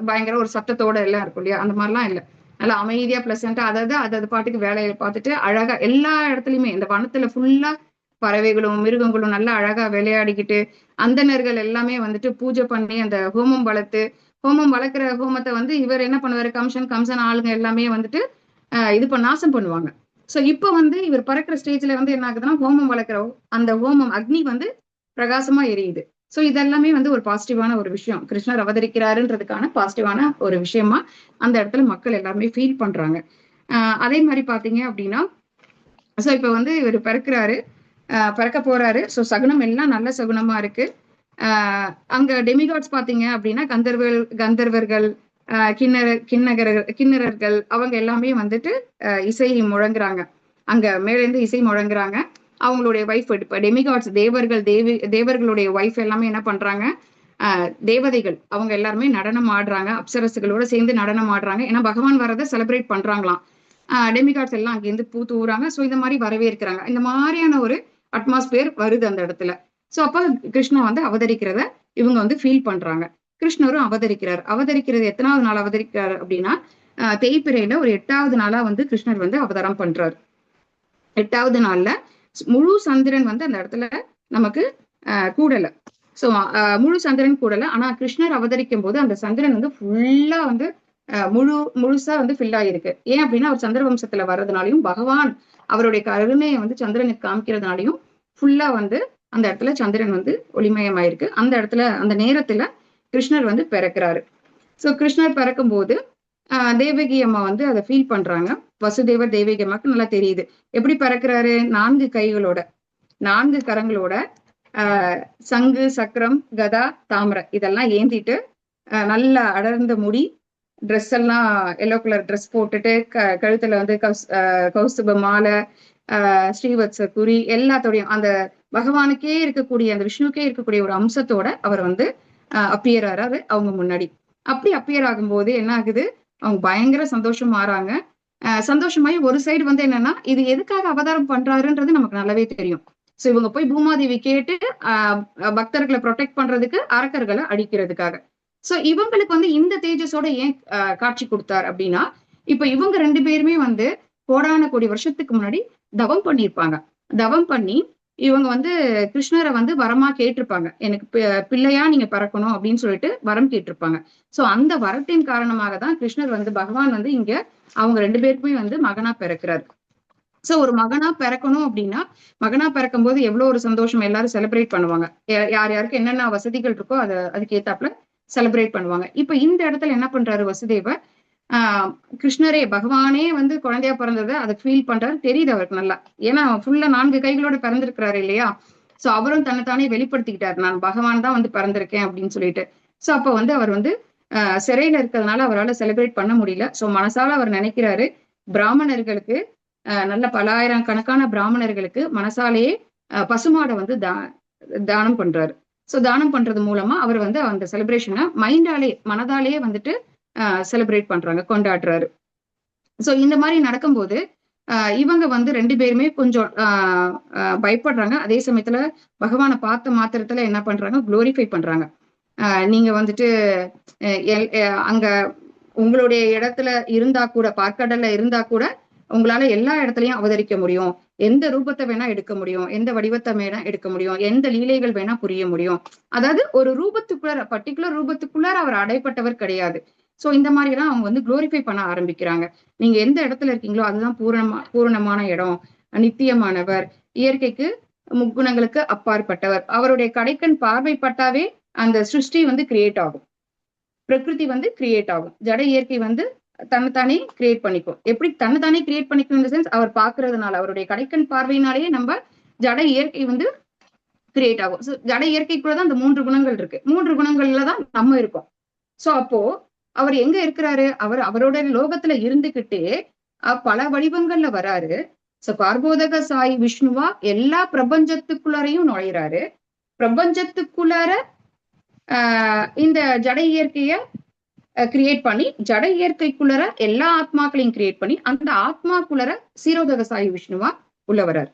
பயங்கர ஒரு சத்தத்தோட எல்லாம் இருக்கும் இல்லையா, அந்த மாதிரிலாம் இல்லை. நல்லா அமைதியா பிளசண்டா அதாவது அது பாட்டுக்கு வேலையை பார்த்துட்டு அழகா எல்லா இடத்துலயுமே இந்த வனத்துல ஃபுல்லா பறவைகளும் மிருகங்களும் நல்லா அழகா விளையாடிக்கிட்டு அந்தணர்கள் எல்லாமே வந்துட்டு பூஜை பண்ணி அந்த ஹோமம் வளர்க்குற ஹோமத்தை வந்து இவர் என்ன பண்ணுவாரு, கம்சன் ஆளுங்க எல்லாமே வந்துட்டு நாசம் பண்ணுவாங்க. சோ இப்ப வந்து இவர் பறக்கிற ஸ்டேஜ்ல வந்து என்ன ஆகுதுன்னா ஹோமம் வளர்க்குற அந்த ஹோமம் அக்னி வந்து பிரகாசமா எரியுது. சோ இதெல்லாமே வந்து ஒரு பாசிட்டிவான ஒரு விஷயம், கிருஷ்ணர் அவதரிக்கிறாருன்றதுக்கான பாசிட்டிவான ஒரு விஷயமா அந்த இடத்துல மக்கள் எல்லாருமே ஃபீல் பண்றாங்க. அதே மாதிரி பாத்தீங்க அப்படின்னா சோ இப்ப வந்து இவர் பறக்க போறாரு. சோ சகுனம் எல்லாம் நல்ல சகுனமா இருக்கு. அங்க டெமிகாட்ஸ் பாத்தீங்க அப்படின்னா கந்தர்வர்கள் கிண்ணறர்கள் அவங்க எல்லாமே வந்துட்டு இசை முழங்குறாங்க. அங்க மேலேருந்து இசை முழங்குறாங்க. அவங்களுடைய ஒய்ஃப் டெமிகாட்ஸ் தேவர்களுடைய ஒய்ஃப் எல்லாமே என்ன பண்றாங்க, தேவதைகள் அவங்க எல்லாருமே நடனம் ஆடுறாங்க, அப்சரசுகளோட சேர்ந்து நடனம் ஆடுறாங்க. ஏன்னா பகவான் வரதை செலிப்ரேட் பண்றாங்களாம். டெமிகாட்ஸ் எல்லாம் அங்கேருந்து பூ தூவுறாங்க. ஸோ இந்த மாதிரி வரவேற்கிறாங்க. இந்த மாதிரியான ஒரு அட்மாஸ்பியர் வருது அந்த இடத்துல. ஸோ அப்ப கிருஷ்ணா வந்து அவதரிக்கிறத இவங்க வந்து ஃபீல் பண்றாங்க. கிருஷ்ணரும் அவதரிக்கிறது எத்தனாவது நாள் அவதரிக்கிறார் அப்படின்னா தேய்பிரையில ஒரு 8வது நாளா வந்து கிருஷ்ணர் வந்து அவதாரம் பண்றாரு. 8வது நாள்ல முழு சந்திரன் வந்து அந்த இடத்துல நமக்கு கூடல. சோ முழு சந்திரன் கூடல. ஆனா கிருஷ்ணர் அவதரிக்கும் போது அந்த சந்திரன் வந்து ஃபுல்லா வந்து முழுசா வந்து ஃபில் ஆயிருக்கு. ஏன் அப்படின்னா அவர் சந்திர வம்சத்துல வர்றதுனாலையும் பகவான் அவருடைய கருணையை வந்து சந்திரனுக்கு காமிக்கிறதுனாலையும் ஃபுல்லா வந்து அந்த இடத்துல சந்திரன் வந்து ஒளிமயமாயிருக்கு. அந்த இடத்துல அந்த நேரத்துல கிருஷ்ணர் வந்து பிறக்கிறாரு. சோ கிருஷ்ணர் பிறக்கும் போது தேவகி அம்மா வந்து அதை ஃபீல் பண்றாங்க. வசுதேவர் தேவகி அம்மாக்கு நல்லா தெரியுது எப்படி பிறக்கிறாரு. 4 கைகளோட 4 கரங்களோட சங்கு சக்கரம் கதா தாமரை இதெல்லாம் ஏந்திட்டு நல்ல அடர்ந்த முடி, ட்ரெஸ் எல்லாம் எல்லோ கலர் ட்ரெஸ் போட்டுட்டு கழுத்துல வந்து கௌஸ்துப மாலை, ஸ்ரீவத்ச குறி எல்லாத்தோடையும் அந்த பகவானுக்கே இருக்கக்கூடிய அந்த விஷ்ணுக்கே இருக்கக்கூடிய ஒரு அம்சத்தோட அவர் வந்து அப்பியர் ஆறாரு அவங்க முன்னாடி. அப்படி அப்பியர் ஆகும்போது என்ன ஆகுது, அவங்க பயங்கர சந்தோஷம் ஆறாங்க. சந்தோஷமாயி ஒரு சைடு வந்து என்னன்னா இது எதுக்காக அவதாரம் பண்றாருன்றது நமக்கு நல்லாவே தெரியும். சோ இவங்க போய் பூமாதேவி கேட்டு பக்தர்களை ப்ரொடெக்ட் பண்றதுக்கு அரக்கர்களை அழிக்கிறதுக்காக. சோ இவங்களுக்கு வந்து இந்த தேஜஸோட ஏன் காட்சி கொடுத்தார் அப்படின்னா இப்ப இவங்க 2 பேருமே வந்து கோடான கோடி வருஷத்துக்கு முன்னாடி தவம் பண்ணியிருப்பாங்க. தவம் பண்ணி இவங்க வந்து கிருஷ்ணரை வந்து வரமா கேட்டிருப்பாங்க, எனக்கு பிள்ளையா நீங்க பறக்கணும் அப்படின்னு சொல்லிட்டு வரம் கேட்டிருப்பாங்க. சோ அந்த வரத்தின் காரணமாக தான் கிருஷ்ணர் வந்து பகவான் வந்து இங்க அவங்க 2 பேருக்குமே வந்து மகனா பிறக்கிறாரு. சோ ஒரு மகனா பிறக்கணும் அப்படின்னா மகனா பிறக்கும் போது எவ்வளவு ஒரு சந்தோஷம், எல்லாரும் செலிப்ரேட் பண்ணுவாங்க. யாருக்கு என்னென்ன வசதிகள் இருக்கோ அதுக்கு ஏத்தாப்புல செலிப்ரேட் பண்ணுவாங்க. இப்ப இந்த இடத்துல என்ன பண்றாரு வசுதேவர், கிருஷ்ணரே பகவானே வந்து குழந்தையா பிறந்ததை அதை ஃபீல் பண்றாரு, தெரியுது அவருக்கு நல்லா. ஏன்னா ஃபுல்லா 4 கைகளோட பிறந்திருக்கிறாரு இல்லையா. சோ அவரும் தன்னைத்தானே வெளிப்படுத்திக்கிட்டாரு, நான் பகவான் தான் வந்து பிறந்திருக்கேன் அப்படின்னு சொல்லிட்டு. சோ அப்ப வந்து அவர் வந்து சிறையில இருக்கிறதுனால அவரால் செலிப்ரேட் பண்ண முடியல. சோ மனசால அவர் நினைக்கிறாரு பிராமணர்களுக்கு நல்ல பலாயிரம் கணக்கான பிராமணர்களுக்கு மனசாலேயே பசுமாடை வந்து தானம் பண்றாரு. சோ தானம் பண்றது மூலமா அவர் வந்து அந்த செலிப்ரேஷனை மனதாலேயே வந்துட்டு செலிப்ரேட் பண்றாங்க, கொண்டாடுறாரு. சோ இந்த மாதிரி நடக்கும்போது இவங்க வந்து 2 பேருமே கொஞ்சம் பயப்படுறாங்க. அதே சமயத்துல பகவானை பார்த்த மாத்திரத்துல என்ன பண்றாங்க, குளோரிஃபை பண்றாங்க. நீங்க வந்துட்டு அங்க உங்களுடைய இடத்துல இருந்தா கூட, பார்க்கடல்ல இருந்தா கூட உங்களால எல்லா இடத்துலயும் அவதரிக்க முடியும், எந்த ரூபத்தை வேணா எடுக்க முடியும், எந்த வடிவத்தை வேணா எடுக்க முடியும், எந்த லீலைகள் வேணா புரிய முடியும். அதாவது ஒரு பர்டிகுலர் ரூபத்துக்குள்ளார அவர் அடைப்பட்டவர் கிடையாது. சோ இந்த மாதிரி எல்லாம் அவங்க வந்து குளோரிஃபை பண்ண ஆரம்பிக்கிறாங்க. நீங்க எந்த இடத்துல இருக்கீங்களோ அதுதான் பூரணமான இடம், நித்தியமானவர், இயற்கைக்கு முக்குணங்களுக்கு அப்பாற்பட்டவர். அவருடைய கடைக்கண் பார்வைப்பட்டாவே அந்த சிருஷ்டி வந்து கிரியேட் ஆகும், பிரகிருதி வந்து கிரியேட் ஆகும், ஜட இயற்கை வந்து தன்னைத்தானே கிரியேட் பண்ணிக்கும். எப்படி தன்னைத்தானே கிரியேட் பண்ணிக்கும் இந்த சென்ஸ், அவர் பாக்குறதுனால அவருடைய கடைக்கண் பார்வையினாலேயே நம்ம ஜட இயற்கை வந்து கிரியேட் ஆகும். ஜட இயற்கைக்குள்ளதான் அந்த 3 குணங்கள் இருக்கு. 3 குணங்கள்ல தான் நம்ம இருக்கோம். சோ அப்போ அவர் எங்க இருக்கிறாரு, அவரோட லோகத்துல இருந்துகிட்டே பல வடிவங்கள்ல வராரு. சோ பார்போதக சாய் விஷ்ணுவா எல்லா பிரபஞ்சத்துக்குள்ளாரையும் நுழையிறாரு. பிரபஞ்சத்துக்குள்ளார இந்த ஜட இயற்கைய கிரியேட் பண்ணி ஜட இயற்கைக்குள்ளர எல்லா ஆத்மாக்களையும் கிரியேட் பண்ணி அந்த ஆத்மாக்குள்ளர சீரோதக சாய் விஷ்ணுவா உள்ள வர்றாரு.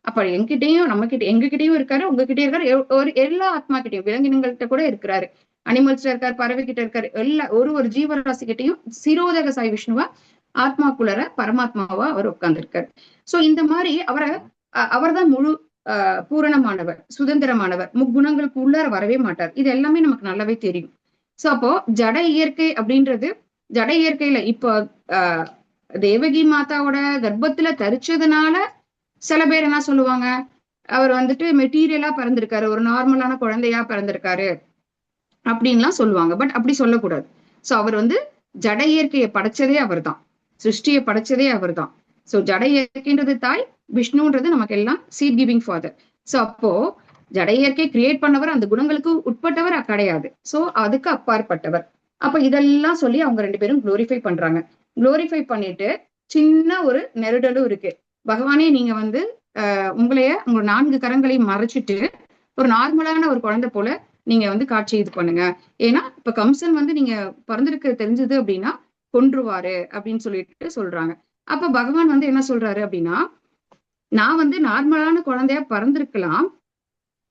அப்ப எங்கிட்டயும் எங்ககிட்டயும் இருக்காரு, உங்ககிட்டயும் இருக்காரு, ஒரு எல்லா ஆத்மா கிட்டயும், விலங்கினங்கள்கிட்ட கூட இருக்கிறாரு, அனிமல்ஸ்ல இருக்காரு, பறவை கிட்ட இருக்காரு, எல்லா ஒரு ஜீவராசி கிட்டையும் சிரோதக சாய் விஷ்ணுவா ஆத்மாக்குள்ளர பரமாத்மாவா அவர் உட்கார்ந்துருக்காரு. சோ இந்த மாதிரி அவர்தான் முழு பூரணமானவர், சுதந்திரமானவர், முக்குணங்களுக்கு உள்ளார வரவே மாட்டார். இது எல்லாமே நமக்கு நல்லாவே தெரியும். சோ அப்போ ஜட இயற்கை அப்படின்றது, ஜட இயற்கையில இப்போ தேவகி மாதாவோட கர்ப்பத்துல தரிச்சதுனால சில பேர் என்ன சொல்லுவாங்க, அவர் வந்துட்டு மெட்டீரியலா பிறந்திருக்காரு, ஒரு நார்மலான குழந்தையா பிறந்திருக்காரு அப்படின்லாம் சொல்லுவாங்க. பட் அப்படி சொல்லக்கூடாது. சோ அவர் ஜட இயற்கையை படைச்சதே அவர் தான், சிருஷ்டியை படைச்சதே அவர் தான். சோ ஜட இயற்கைன்றது தாய், விஷ்ணுன்றது நமக்கு எல்லாம் சீட் கிவிங் ஃபாதர். சோ அப்போ ஜட இயற்கை கிரியேட் பண்ணவர், அந்த குணங்களுக்கு உட்பட்டவர் கிடையாது. சோ அதுக்கு அப்பாற்பட்டவர். அப்ப இதெல்லாம் சொல்லி அவங்க ரெண்டு பேரும் குளோரிஃபை பண்றாங்க. குளோரிஃபை பண்ணிட்டு சின்ன ஒரு நெருடலும் இருக்கு. பகவானே நீங்க உங்க 4 கரங்களையும் மறைச்சிட்டு ஒரு நார்மலான ஒரு குழந்தை போல நீங்க காட்சி இது பண்ணுங்க. ஏன்னா இப்ப கம்சன் நீங்க பிறந்திருக்க தெரிஞ்சது அப்படின்னா கொன்றுவாரு அப்படின்னு சொல்லிட்டு சொல்றாங்க. அப்ப பகவான் என்ன சொல்றாரு அப்படின்னா, நான் நார்மலான குழந்தையா பிறந்திருக்கலாம்,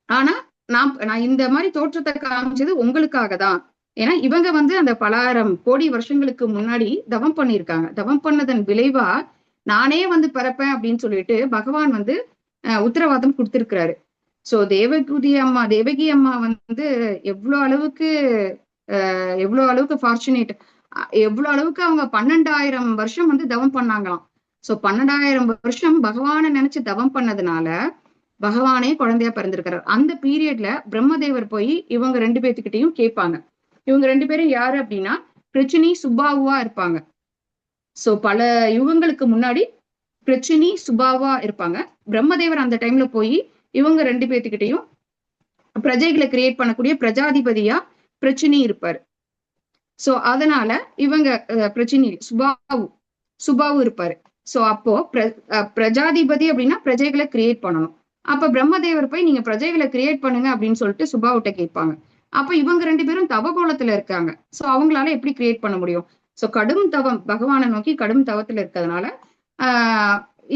ஆனா நான் இந்த மாதிரி தோற்றத்தை காமிச்சது உங்களுக்காக தான். ஏன்னா இவங்க அந்த பலாயிரம் கோடி வருஷங்களுக்கு முன்னாடி தவம் பண்ணியிருக்காங்க. தவம் பண்ணதன் விளைவா நானே பிறப்பேன் அப்படின்னு சொல்லிட்டு பகவான் உத்தரவாதம் கொடுத்திருக்கிறாரு. சோ தேவகி அம்மா எவ்வளவு அளவுக்கு ஃபார்ச்சுனேட், எவ்வளவு அளவுக்கு அவங்க 12,000 வருஷம் தவம் பண்ணாங்களாம். சோ 12,000 வருஷம் பகவானை நினைச்சு தவம் பண்ணதுனால பகவானே குழந்தையா பிறந்திருக்கிறார். அந்த பீரியட்ல பிரம்மதேவர் போய் இவங்க 2 பேத்துக்கிட்டையும் கேட்பாங்க. இவங்க 2 பேரும் யாரு அப்படின்னா பிரச்சினி சுபாவா இருப்பாங்க. சோ பல யுகங்களுக்கு முன்னாடி பிரச்சினி சுபாவா இருப்பாங்க. பிரம்மதேவர் அந்த டைம்ல போய் இவங்க 2 பேத்துக்கிட்டையும் பிரஜைகளை கிரியேட் பண்ணக்கூடிய பிரஜாதிபதியா பிரச்சினி இருப்பாரு. சோ அதனால இவங்க பிரச்சினி சுபாவு இருப்பாரு. சோ அப்போ பிரஜாதிபதி அப்படின்னா பிரஜைகளை கிரியேட் பண்ணணும். அப்ப பிரம்மதேவர் போய் நீங்க பிரஜைகளை கிரியேட் பண்ணுங்க அப்படின்னு சொல்லிட்டு சுபாவிட்ட கேட்பாங்க. அப்ப இவங்க 2 பேரும் தவகோலத்துல இருக்காங்க. சோ அவங்களால எப்படி கிரியேட் பண்ண முடியும்? சோ கடும் தவம், பகவானை நோக்கி கடும் தவத்துல இருக்கிறதுனால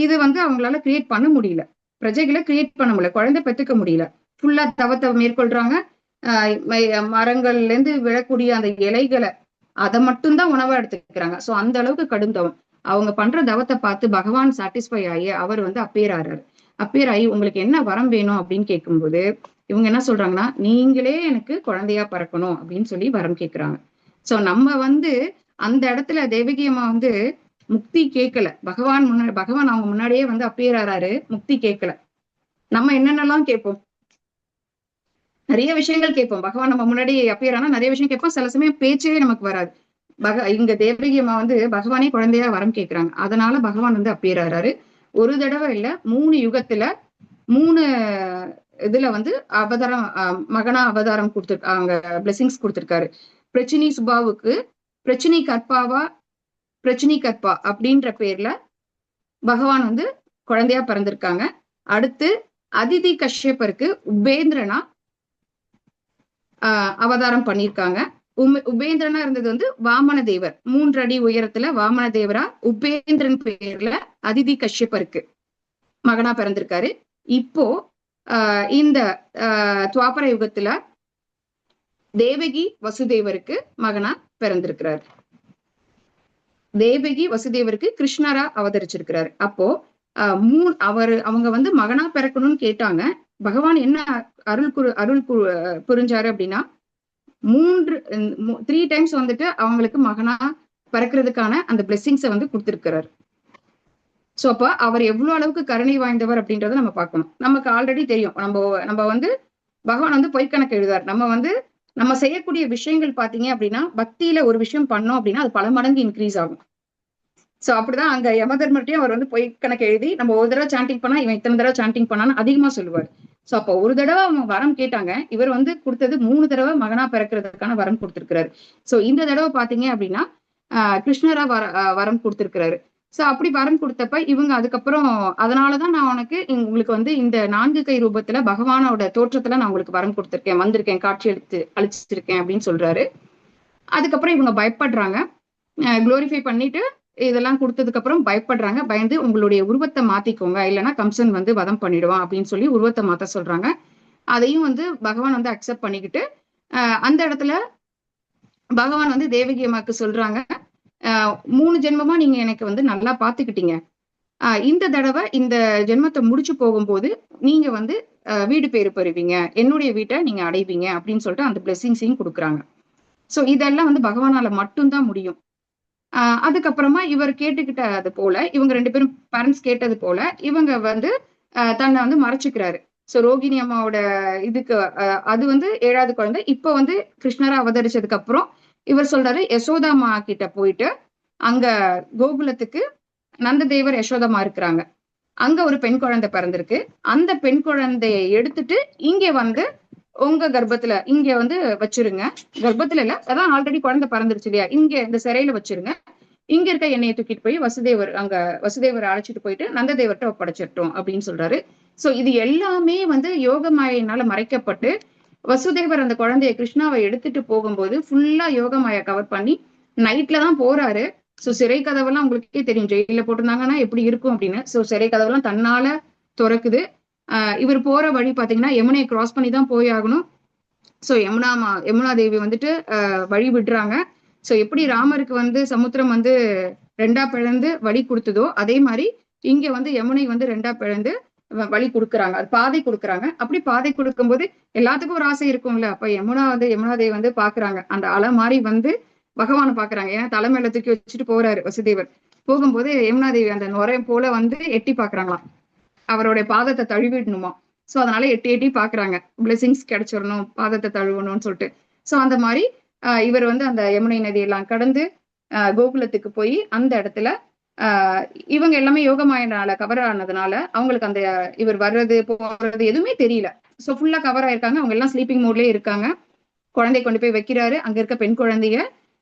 இது அவங்களால கிரியேட் பண்ண முடியல, பிரஜைகளை கிரியேட் பண்ண முடியல, குழந்தை பெற்றுக்க முடியல. ஃபுல்லா தவத்தை மேற்கொள்றாங்க. மரங்கள்ல இருந்து விழக்கூடிய அந்த இலைகளை அதை மட்டும்தான் உணவா எடுத்துக்கிறாங்க. சோ அந்த அளவுக்கு கடும் தவம். அவங்க பண்ற தவத்தை பார்த்து பகவான் சாட்டிஸ்ஃபை ஆகி அவர் அப்பேர் ஆகி உங்களுக்கு என்ன வரம் வேணும் அப்படின்னு கேட்கும்போது இவங்க என்ன சொல்றாங்கன்னா, நீங்களே எனக்கு குழந்தையா பிறக்கணும் அப்படின்னு சொல்லி வரம் கேட்கிறாங்க. சோ நம்ம அந்த இடத்துல தேவகி அம்மா முக்தி கேட்கல. பகவான் அவங்க முன்னாடியே அப்பேர் ஆறாரு, முக்தி கேட்கல. நம்ம என்னென்னலாம் கேட்போம், நிறைய விஷயங்கள் கேட்போம். பகவான் நம்ம முன்னாடி அப்பேர் ஆனா நிறைய விஷயம் கேட்போம். சில சமயம் பேச்சே நமக்கு வராது. இங்க தேவகி அம்மா பகவானே குழந்தையா வரம் கேட்கிறாங்க. அதனால பகவான் அப்பேர் ஆறாரு. ஒரு தடவை இல்ல, 3 யுகத்துல 3 இதுல அவதாரம், மகனா அவதாரம் கொடுத்துருக்காங்க, பிளெஸிங்ஸ் கொடுத்திருக்காரு. பிரச்சினி சுபாவுக்கு பிரச்சினி கற்பா அப்படின்ற பேர்ல பகவான் குழந்தையா பிறந்திருக்காங்க. அடுத்து அதிதி கஷ்யப்பருக்கு உபேந்திரனா அவதாரம் பண்ணியிருக்காங்க. உபேந்திரனா இருந்தது வாமன தேவர், 3 அடி உயரத்துல வாமன தேவரா உபேந்திரன் பேர்ல அதிதி கஷ்யப்பருக்கு மகனா பிறந்திருக்காரு. இப்போ இந்த துவாபர யுகத்துல தேவகி வசுதேவருக்கு மகனா பிறந்திருக்கிறார். தேவகி வசுதேவருக்கு கிருஷ்ணரா அவதரிச்சிருக்கிறாரு. அப்போ அவங்க மகனா பிறக்கணும்னு கேட்டாங்க. பகவான் என்ன அருள் புரிஞ்சாரு அப்படின்னா 3 டைம்ஸ் அவங்களுக்கு மகனா பிறக்கிறதுக்கான அந்த பிளெஸிங்ஸை கொடுத்திருக்கிறாரு. சோ அப்ப அவர் எவ்வளவு அளவுக்கு கருணை வாய்ந்தவர் அப்படின்றத நம்ம பார்க்கணும். நமக்கு ஆல்ரெடி தெரியும், நம்ம பகவான் பொய்க்கணக்கு எழுதார். நம்ம செய்யக்கூடிய விஷயங்கள் பாத்தீங்க அப்படின்னா பக்தியில ஒரு விஷயம் பண்ணோம் அப்படின்னா அது பல மடங்கு இன்க்ரீஸ் ஆகும். சோ அப்படிதான் அங்க யமதர்மர்ட்டையும் அவர் பொய்க்கணக்கு எழுதி நம்ம ஒரு தடவை சாண்டிங் பண்ணா இவன் இத்தனை தடவை சாண்டிங் பண்ணான்னு அதிகமா சொல்லுவார். சோ அப்போ ஒரு தடவை அவங்க வரம் கேட்டாங்க, இவர் கொடுத்தது 3 தடவை மகனா பிறக்கிறதுக்கான வரம் கொடுத்திருக்கிறாரு. சோ இந்த தடவை பாத்தீங்க அப்படின்னா கிருஷ்ணரா வரம் கொடுத்திருக்கிறாரு. சோ அப்படி வரம் கொடுத்தப்ப இவங்க அதுக்கப்புறம் அதனாலதான் நான் உங்களுக்கு இந்த 4 கை ரூபத்துல பகவானோட தோற்றத்துல நான் உங்களுக்கு வரம் கொடுத்திருக்கேன், வந்திருக்கேன், காட்சி அளிச்சிருக்கேன் அப்படின்னு சொல்றாரு. அதுக்கப்புறம் இவங்க பயப்படுறாங்க, குளோரிஃபை பண்ணிட்டு இதெல்லாம் கொடுத்ததுக்கு அப்புறம் பயப்படுறாங்க. பயந்து உங்களுடைய உருவத்தை மாத்திக்கோங்க, இல்லைன்னா கம்சன் வந்து வதம் பண்ணிடுவான் அப்படின்னு சொல்லி உருவத்தை மாத்த சொல்றாங்க. அதையும் வந்து பகவான் வந்து அக்செப்ட் பண்ணிக்கிட்டு அந்த இடத்துல பகவான் வந்து தேவகி அம்மாக்கு சொல்றாங்க, 3 ஜென்மமா நீங்க எனக்கு வந்து நல்லா பாத்துக்கிட்டீங்க, இந்த தடவை இந்த ஜென்மத்தை முடிச்சு போகும்போது நீங்க வந்து வீடு பேரு பெறுவீங்க, என்னுடைய வீட்டை நீங்க அடைவீங்க அப்படின்னு சொல்லிட்டு அந்த பிளெஸிங்ஸையும் கொடுக்குறாங்க. சோ இதெல்லாம் வந்து பகவானால மட்டும்தான் முடியும். அதுக்கப்புறமா இவர் கேட்டுக்கிட்ட அது போல, இவங்க 2 பேரும் பேரண்ட்ஸ் கேட்டது போல இவங்க வந்து தன்னை வந்து மறைச்சுக்கிறாரு. சோ ரோகிணி அம்மாவோட இதுக்கு அது வந்து 7வது குழந்தை. இப்ப வந்து கிருஷ்ணரா அவதரிச்சதுக்கு அப்புறம் இவர் சொல்றாரு, யசோதாமா கிட்ட போயிட்டு அங்க கோகுலத்துக்கு நந்ததேவர் யசோதாமா இருக்கிறாங்க, அங்க ஒரு பெண் குழந்தை பிறந்திருக்கு, அந்த பெண் குழந்தைய எடுத்துட்டு இங்க வந்து உங்க கர்ப்பத்துல இங்க வந்து வச்சிருங்க, கர்ப்பத்துல இல்ல, அதான் ஆல்ரெடி குழந்தை பிறந்துருச்சு இல்லையா, இங்க இந்த சிறையில வச்சிருங்க, இங்க இருக்க எண்ணெயை தூக்கிட்டு போய் வசுதேவர் அழைச்சிட்டு போயிட்டு நந்ததேவர்கிட்ட ஒப்படைச்சிட்டோம் அப்படின்னு சொல்றாரு. சோ இது எல்லாமே வந்து யோக மாயினால மறைக்கப்பட்டு வசுதேவர் அந்த குழந்தைய கிருஷ்ணாவை எடுத்துட்டு போகும்போது ஃபுல்லா யோக மாயா கவர் பண்ணி நைட்ல தான் போறாரு. சோ சிறை கதவெல்லாம் உங்களுக்கே தெரியும், ஜெயில போட்டிருந்தாங்கன்னா எப்படி இருக்கும் அப்படின்னு. சோ சிறை கதவெல்லாம் தன்னால திறக்குது. இவர் போற வழி பாத்தீங்கன்னா யமுனையை கிராஸ் பண்ணி தான் போய் ஆகணும். சோ யமுனா தேவி வந்துட்டு வழி விடுறாங்க. சோ எப்படி ராமருக்கு வந்து சமுத்திரம் வந்து 2ஆ பிளந்து வழி கொடுத்ததோ அதே மாதிரி இங்க வந்து யமுனை வந்து 2ஆ பிளந்து வழி கொடுக்குறாங்க, அது பாதை கொடுக்குறாங்க. அப்படி பாதை கொடுக்கும்போது எல்லாத்துக்கும் ஒரு ஆசை இருக்கும்ல. அப்ப யமுனா தேவி வந்து பாக்குறாங்க, அந்த அலை மாதிரி வந்து பகவானை பாக்குறாங்க. ஏன்னா தலைமையில தூக்கி வச்சுட்டு போறாரு வசுதேவர். போகும்போது யமுனா தேவி அந்த நுரை போல வந்து எட்டி பாக்குறாங்களாம், அவருடைய பாதத்தை தழுவிடணுமா. சோ அதனால எட்டி எட்டி பாக்குறாங்க, பிளெஸிங்ஸ் கிடைச்சிடணும், பாதத்தை தழுவணும்னு சொல்லிட்டு. சோ அந்த மாதிரி இவர் வந்து அந்த யமுனை நதியெல்லாம் கடந்து கோகுலத்துக்கு போய் அந்த இடத்துல இவங்க எல்லாமே யோகமாயனால கவர் ஆனதுனால அவங்களுக்கு அந்த இவர் வர்றது போறது எதுவுமே தெரியல. சோ ஃபுல்லா கவர் ஆயிருக்காங்க, அவங்க எல்லாம் ஸ்லீப்பிங் மோட்லயே இருக்காங்க. குழந்தை கொண்டு போய் வைக்கிறாரு, அங்க இருக்க பெண் குழந்தைய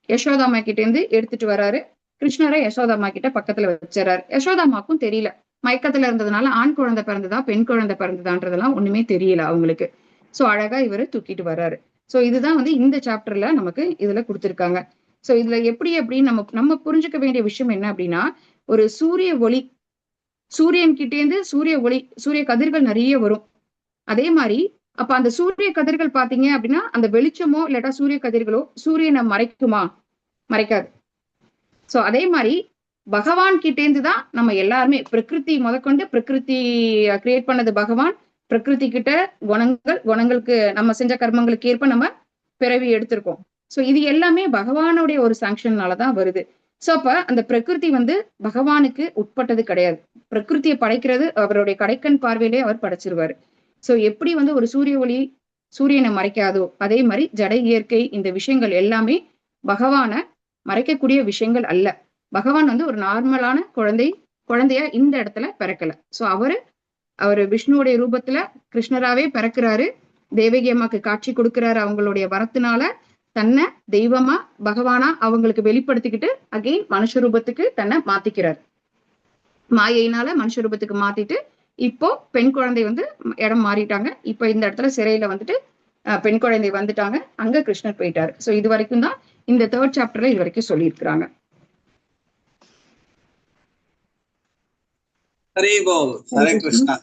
யசோதாமா கிட்ட இருந்து எடுத்துட்டு வர்றாரு. கிருஷ்ணரை யசோதாமா கிட்ட பக்கத்துல வச்சிடறாரு. யசோதாமாக்கும் தெரியல, மயக்கத்துல இருந்ததுனால ஆண் குழந்தை பிறந்ததா பெண் குழந்தை பிறந்ததான்றதெல்லாம் ஒண்ணுமே தெரியல அவங்களுக்கு. சோ அழகா இவரு தூக்கிட்டு வர்றாரு. சோ இதுதான் வந்து இந்த சாப்டர்ல நமக்கு இதுல கொடுத்திருக்காங்க. சோ இதுல எப்படி அப்படின்னு நம்ம புரிஞ்சுக்க வேண்டிய விஷயம் என்ன அப்படின்னா, ஒரு சூரிய ஒளி, சூரியன் கிட்டே இருந்து சூரிய கதிர்கள் நிறைய வரும். அதே மாதிரி அப்ப அந்த சூரிய கதிர்கள் பாத்தீங்க அப்படின்னா அந்த வெளிச்சமோ இல்லாட்டா சூரிய கதிர்களோ சூரியனை மறைக்குமா? மறைக்காது. சோ அதே மாதிரி பகவான் கிட்டேந்து தான் நம்ம எல்லாருமே, பிரகிருதி முதற்கொண்டு, பிரகிருதி கிரியேட் பண்ணது பகவான், பிரகிருதி கிட்ட குணங்களுக்கு நம்ம செஞ்ச கர்மங்களுக்கு ஏற்ப நம்ம பிறவி எடுத்திருக்கோம். சோ இது எல்லாமே பகவானுடைய ஒரு சாங்ஷன்னாலதான் வருது. சோ அப்ப அந்த பிரகிருதி வந்து பகவானுக்கு உட்பட்டது கிடையாது. பிரகிருத்தியை படைக்கிறது அவருடைய கடைக்கண் பார்வையிலே அவர் படைச்சிருவாரு. சோ எப்படி வந்து ஒரு சூரிய ஒளி சூரியனை மறைக்காதோ அதே மாதிரி ஜட இயற்கை இந்த விஷயங்கள் எல்லாமே பகவானை மறைக்கக்கூடிய விஷயங்கள் அல்ல. பகவான் வந்து ஒரு நார்மலான குழந்தையா இந்த இடத்துல பிறக்கல. சோ அவரு விஷ்ணுவுடைய ரூபத்துல கிருஷ்ணராவே பிறக்கிறாரு, தேவகி அம்மாக்கு காட்சி கொடுக்கிறாரு, அவங்களுடைய வரத்தினால தன்னை தெய்வமா பகவானா அவங்களுக்கு வெளிப்படுத்திக்கிட்டு அகெயின் மனுஷ ரூபத்துக்கு தன்னை மாத்திக்கிறார். மாயையினால மனுஷ ரூபத்துக்கு மாத்திட்டு இப்போ பெண் குழந்தை வந்து இடம் மாறிட்டாங்க. இப்ப இந்த இடத்துல சிறையில வந்துட்டு பெண் குழந்தை வந்துட்டாங்க, அங்க கிருஷ்ணர் போயிட்டாரு. சோ இது வரைக்கும் தான் இந்த 3rd சாப்டர்ல இது வரைக்கும் சொல்லியிருக்கிறாங்க. ஹரி போல், ஹரே கிருஷ்ணா.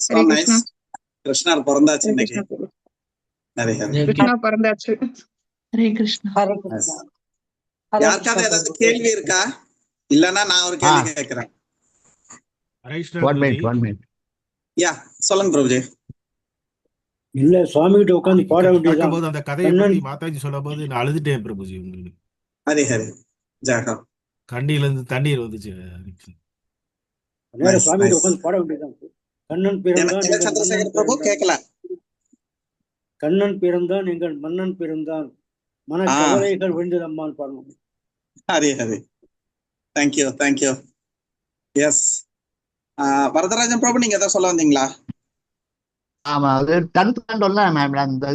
ஹரே கிருஷ்ணா. கிருஷ்ணர் பிறந்தாச்சு இன்னைக்கு. ஹரே ஹரே. கிருஷ்ணா பிறந்தாச்சு. ஹரே கிருஷ்ணா. ஹரே கிருஷ்ணா. யாருக்காவது ஏதாவது கேள்வி இருக்கா? இல்லன்னா நான் ஒரு கேள்வி கேட்கிறேன். யா சொல்லுங்க பிரபுஜி. இல்ல சுவாமி கிட்ட உட்காந்து பாட வேண்டியது அந்த கதையை பத்தி மாதாஜி சொல்லும் போது நான் அழுதுட்டேன் பிரபுஜி. உங்களுக்கு ஹரி ஹரி ஜாகா. கண்ணில இருந்து தண்ணீர் வந்துச்சு. சுவாமி கிட்ட உட்காந்து பாட வேண்டியதுதான். கண்ணன் பிறந்தான் சந்திரசேகர் பிரபு கேட்கல. கண்ணன் பிறந்தான் எங்கள் மன்னன் பிறந்தான், மன கவலைகள் வென்றதம்மான் பாடணும். Hari Hari. Thank you thank you. S Varadarajan Prabhu, நீங்க எதாவது சொல்ல வந்தீங்களா? ஆமா, அது 10th canto மேம். அந்த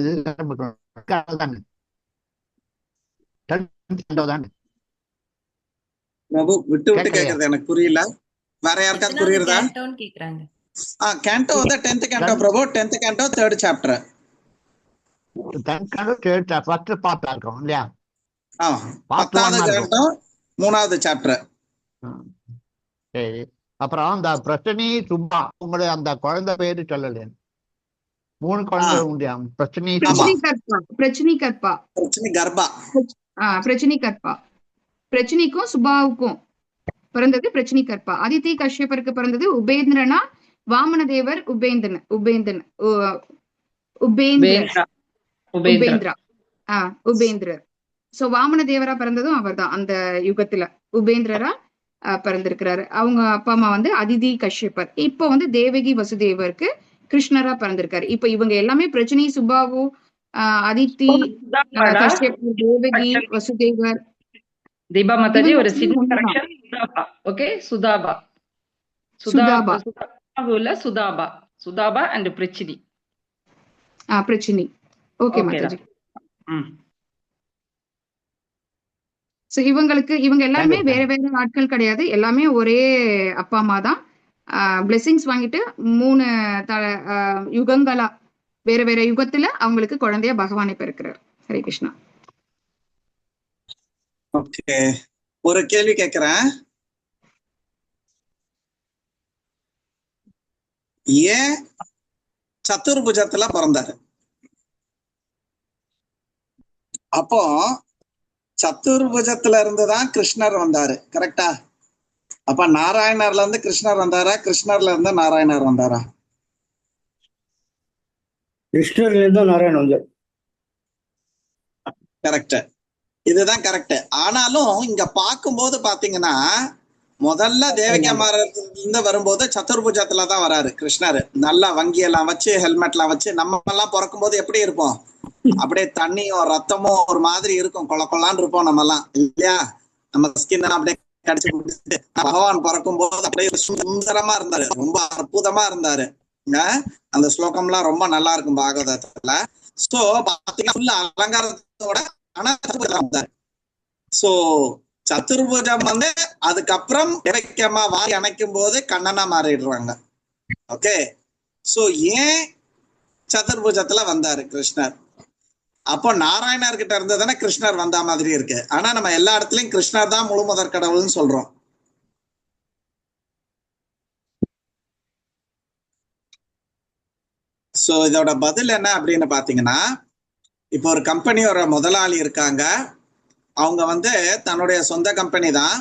பிரபு விட்டு விட்டு கேக்குறது எனக்கு புரியல. வேற யாருக்காவது புரியுறதா? கேக்குறாங்க. கேண்டோ வந்து 10th canto பிரபு, 10th canto 3rd chapter. 10th canto 3rd chapter first part இருக்கும் இல்லையா? 10வது கண்டம் 3வது சாப்டர். சரி, அப்புறம் அந்த பிரச்சனை சும்மா உங்களுடைய அந்த குழந்தை பேரு சொல்லல. 3 குழந்தை உண்டு. பிரச்சனை பிரச்சனை கர்ப்பா. பிரச்சனைக்கும் சுபாவுக்கும் பிறந்தது பிரச்சனை கற்பா. அதித்தி கஷ்யப்பருக்கு பிறந்தது உபேந்திரனா, வாமனதேவர் உபேந்திரர். சோ வாமனதேவரா பிறந்ததும் அவர் தான் அந்த யுகத்துல உபேந்திரரா பிறந்திருக்கிறாரு. அவங்க அப்பா அம்மா வந்து அதிதி கஷ்யப்பர். இப்ப வந்து தேவகி வசுதேவருக்கு கிருஷ்ணரா பிறந்திருக்காரு. இப்ப இவங்க எல்லாமே பிரச்சனை சுபாவு, அதித்தி கஷ்யப்பர், தேவகி வசுதேவர். தீபா மாதாஜி ஒரு சின்ன correction. Okay, Sutapa and Prachini. Prachini. Okay Mataji. So இவங்க எல்லாருமே வேற வேற ஆட்கள் கிடையாது. எல்லாமே ஒரே அப்பா அம்மா தான். பிளெஸிங்ஸ் வாங்கிட்டு 3 யுகங்களா வேற வேற யுகத்துல அவங்களுக்கு குழந்தைய பகவானை பிறக்கிறார். ஹரே கிருஷ்ணா. ஓகே, ஒரு கேள்வி கேட்கிறேன். ஏன் சத்துர்புஜத்துல பிறந்தாரு? அப்போ சத்துர்புஜத்துல இருந்துதான் கிருஷ்ணர் வந்தாரு, கரெக்டா? அப்ப நாராயணர்ல இருந்து கிருஷ்ணர் வந்தாரா, கிருஷ்ணர்ல இருந்து நாராயணர் வந்தாரா? கிருஷ்ணர்ல இருந்து நாராயணன் வந்தார். கரெக்ட், இதுதான் கரெக்ட். ஆனாலும் இங்க பார்க்கும்போது பாத்தீங்கன்னா முதல்ல தேவகி அம்மாரிலிருந்து வரும்போது சத்துர்புஜத்துலதான் வராரு கிருஷ்ணர். நல்லா வங்கியெல்லாம் வச்சு ஹெல்மெட்லாம் வச்சு. நம்ம எல்லாம் பிறக்கும் போது எப்படி இருப்போம்? அப்படியே தண்ணியும் ரத்தமும் ஒரு மாதிரி இருக்கும், கொலான்னு இருப்போம் நம்ம எல்லாம், இல்லையா? நம்ம ஸ்கின் அப்படியே கடிச்சு குடிச்சு. பகவான் பிறக்கும் போது அப்படியே சுந்தரமா இருந்தாரு, ரொம்ப அற்புதமா இருந்தாரு. அந்த ஸ்லோகம்லாம் ரொம்ப நல்லா இருக்கும் பாகவதத்துல. சோ பாத்தீங்கன்னா அலங்காரத்தோட ஆனா வந்தாரு. சோ சத்துர்புஜம் வந்து அதுக்கப்புறம் இறைக்கமா வாரி அணைக்கும் போது கண்ணனா மாறிடுறாங்க. ஓகே, சோ ஏன் சதுர்புஜத்துல வந்தாரு கிருஷ்ணர்? அப்போ நாராயணர் கிட்ட இருந்து தானே கிருஷ்ணர் வந்த மாதிரி இருக்கு. ஆனா நம்ம எல்லா இடத்துலயும் கிருஷ்ணர் தான் முழு முதற் கடவுள்னு சொல்றோம். சோ இதோட பதில் என்ன அப்படின்னு பாத்தீங்கன்னா, இப்போ ஒரு கம்பெனி ஒரு முதலாளி இருக்காங்க. அவங்க வந்து தன்னுடைய சொந்த கம்பெனி தான்,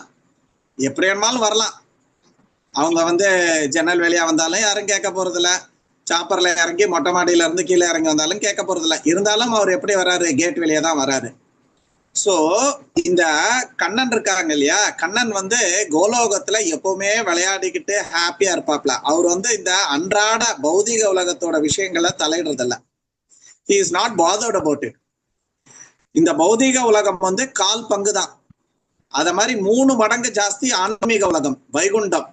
எப்படி வேணுமாலும் வரலாம். அவங்க வந்து ஜன்னல் வெளியா வந்தாலும் யாரும் கேட்க போறது இல்ல, சாப்பர்ல இறங்கி மொட்டை மாடியில இருந்து கீழே இறங்கி வந்தாலும் கேட்க போறது இல்ல. இருந்தாலும் அவர் எப்படி வர்றாரு? கேட் வெளியே தான் வர்றாரு. சோ இந்த கண்ணன் இருக்காங்க இல்லையா, கண்ணன் வந்து கோலோகத்துல எப்பவுமே விளையாடிக்கிட்டு ஹாப்பியா இருப்பாப்ல. அவர் வந்து இந்த அன்றாட பௌதிக உலகத்தோட விஷயங்களை தலையிடுறது இல்ல. he is not bothered about it. இந்த பௌதிக உலகம் வந்து 1/4 பங்கு தான். அத மாதிரி 3 மடங்கு ஜாஸ்தி ஆன்மீக உலகம், வைகுண்டம்,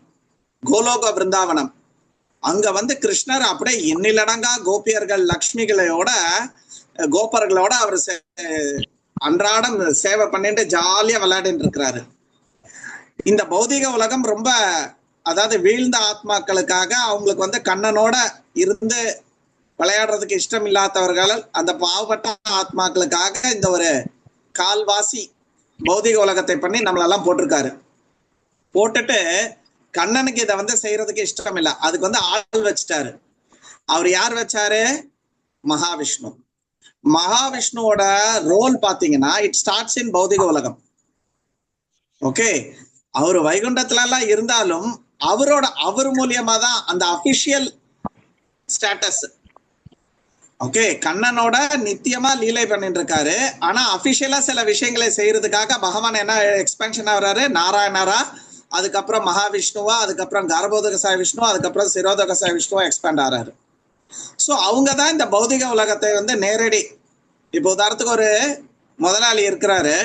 கோலோக பிருந்தாவனம். அங்க வந்து கிருஷ்ணர் அப்படியே எண்ணிலடங்கா கோபியர்கள் லக்ஷ்மிகளோட கோபர்களோட அவர் அன்றாடம் சேவை பண்ணிட்டு ஜாலியா விளையாடிட்டு இருக்கிறாரு. இந்த பௌதிக உலகம் ரொம்ப, அதாவது வீழ்ந்த ஆத்மாக்களுக்காக அவங்களுக்கு வந்து கண்ணனோட இருந்து விளையாடுறதுக்கு இஷ்டம் இல்லாதவர்கள், அந்த பாவப்பட்ட ஆத்மாக்களுக்காக இந்த ஒரு கால்வாசி பௌதிக உலகத்தை பண்ணி நம்மளெல்லாம் போட்டிருக்காரு. போட்டுட்டு கண்ணனுக்கு இதை வந்து செய்யறதுக்கு இஷ்டம் இல்லை, அதுக்கு வந்து ஆள் வச்சுட்டாரு. அவர் யார் வச்சாரு? மகாவிஷ்ணு. மகாவிஷ்ணுவோட ரோல் பாத்தீங்கன்னா இட் ஸ்டார்ட்ஸ் இன் பௌதிக உலகம். ஓகே, அவர் வைகுண்டத்துல எல்லாம் இருந்தாலும் அவர் மூலியமா தான் அந்த அபிஷியல் ஸ்டேட்டஸ். ஓகே, கண்ணனோட நித்தியமா லீலை பண்ணிட்டு இருக்காரு. ஆனா அபிஷியலா சில விஷயங்களை செய்யறதுக்காக பகவான் என்ன எக்ஸ்பென்ஷனா வர்றாரு? நாராயணரா, அதுக்கப்புறம் மகாவிஷ்ணுவா, அதுக்கப்புறம் கர்ப்போதகசாய விஷ்ணு, அதுக்கப்புறம் சிரோதகசாய விஷ்ணுவா எக்ஸ்பேண்ட் ஆறாரு. ஸோ அவங்க தான் இந்த பௌதிக உலகத்தை வந்து நேரடி, இப்போ உதாரணத்துக்கு ஒரு முதலாளி இருக்கிறாரு,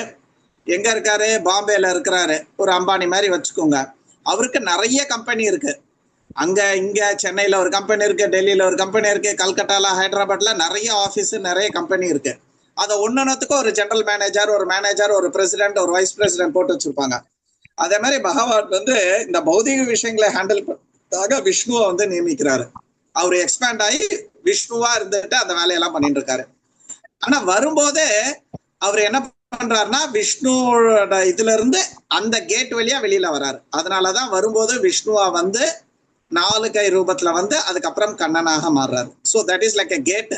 எங்க இருக்காரு? பாம்பேல இருக்கிறாரு, ஒரு அம்பானி மாதிரி வச்சுக்கோங்க. அவருக்கு நிறைய கம்பெனி இருக்கு. அங்க இங்க சென்னையில ஒரு கம்பெனி இருக்கு, டெல்லியில ஒரு கம்பெனி இருக்கு, கல்கட்டால ஹைதராபாத்ல நிறைய ஆஃபீஸ், நிறைய கம்பெனி இருக்கு. அதை ஒன்னொன்னுக்கும் ஒரு ஜெனரல் மேனேஜர், ஒரு மேனேஜர், ஒரு பிரசிடென்ட், ஒரு வைஸ் பிரசிடென்ட் போட்டு வச்சிருப்பாங்க. அதே மாதிரி பகவான் வந்து இந்த பௌதிக விஷயங்களை ஹேண்டில் பண்ணாக விஷ்ணுவை வந்து நியமிக்கிறாரு. அவர் எக்ஸ்பேண்ட் ஆகி விஷ்ணுவா இருந்துட்டு அந்த வேலையெல்லாம் பண்ணிட்டு இருக்காரு. ஆனா வரும்போதே அவர் என்ன பண்றாருன்னா விஷ்ணுவோட இதுல இருந்து அந்த கேட் வழியா வெளியில வராரு. அதனாலதான் வரும்போது விஷ்ணுவா வந்து 4 கை ரூபத்துல வந்து அதுக்கப்புறம் கண்ணனாக மாறுறாரு. So that is like a cat.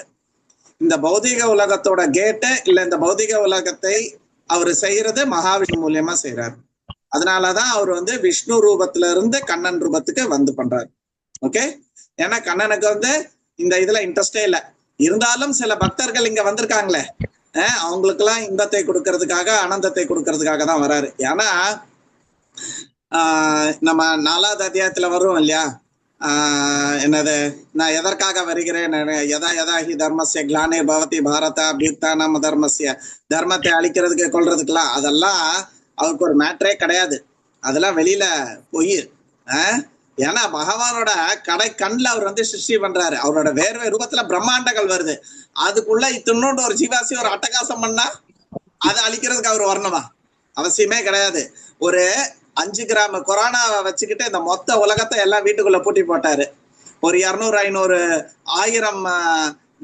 இந்த பௌதிக உலகத்தோட கேட்டு இல்ல இந்த பௌதிக உலகத்தை அவர் செய்யறது மகாவிஷ்ணு மூலியமா செய்யறாரு. அதனாலதான் அவர் வந்து விஷ்ணு ரூபத்துல இருந்து கண்ணன் ரூபத்துக்கு வந்து பண்றாரு. ஓகே, ஏன்னா கண்ணனுக்கு வந்து இந்த இதுல இன்ட்ரெஸ்டே இல்லை. இருந்தாலும் சில பக்தர்கள் இங்க வந்திருக்காங்களே, அவங்களுக்கு எல்லாம் இன்பத்தை கொடுக்கறதுக்காக ஆனந்தத்தை கொடுக்கறதுக்காக தான் வராரு. ஏன்னா நம்ம 4வது அத்தியாயத்துல வரும் இல்லையா, என்னது, நான் எதற்காக வருகிறேன், யதா யதா ஹி தர்மஸ்ய கிளானே பவதி பாரத அபியுக்தானாம தர்மஸ்ய, தர்மத்தை அழிக்கிறதுக்கு கொள்றதுக்கெல்லாம் அதெல்லாம் அவருக்கு ஒரு மேட்டரே கிடையாது. அதெல்லாம் வெளியில போய் ஏன்னா பகவானோட கண்ணில் அவர் வந்து சிருஷ்டி பண்றாரு. அவரோட வேர்வை ரூபத்துல பிரம்மாண்டங்கள் வருது. அதுக்குள்ள இத்தினோண்டு ஒரு ஜீவாசி ஒரு அட்டகாசம் பண்ணா அதை அழிக்கிறதுக்கு அவர் வரணுமா? அவசியமே கிடையாது. ஒரு 5 கிராம் கொரோனாவை வச்சுக்கிட்டு இந்த மொத்த உலகத்தை எல்லாம் வீட்டுக்குள்ள பூட்டி போட்டாரு. ஒரு 200, 500, 1000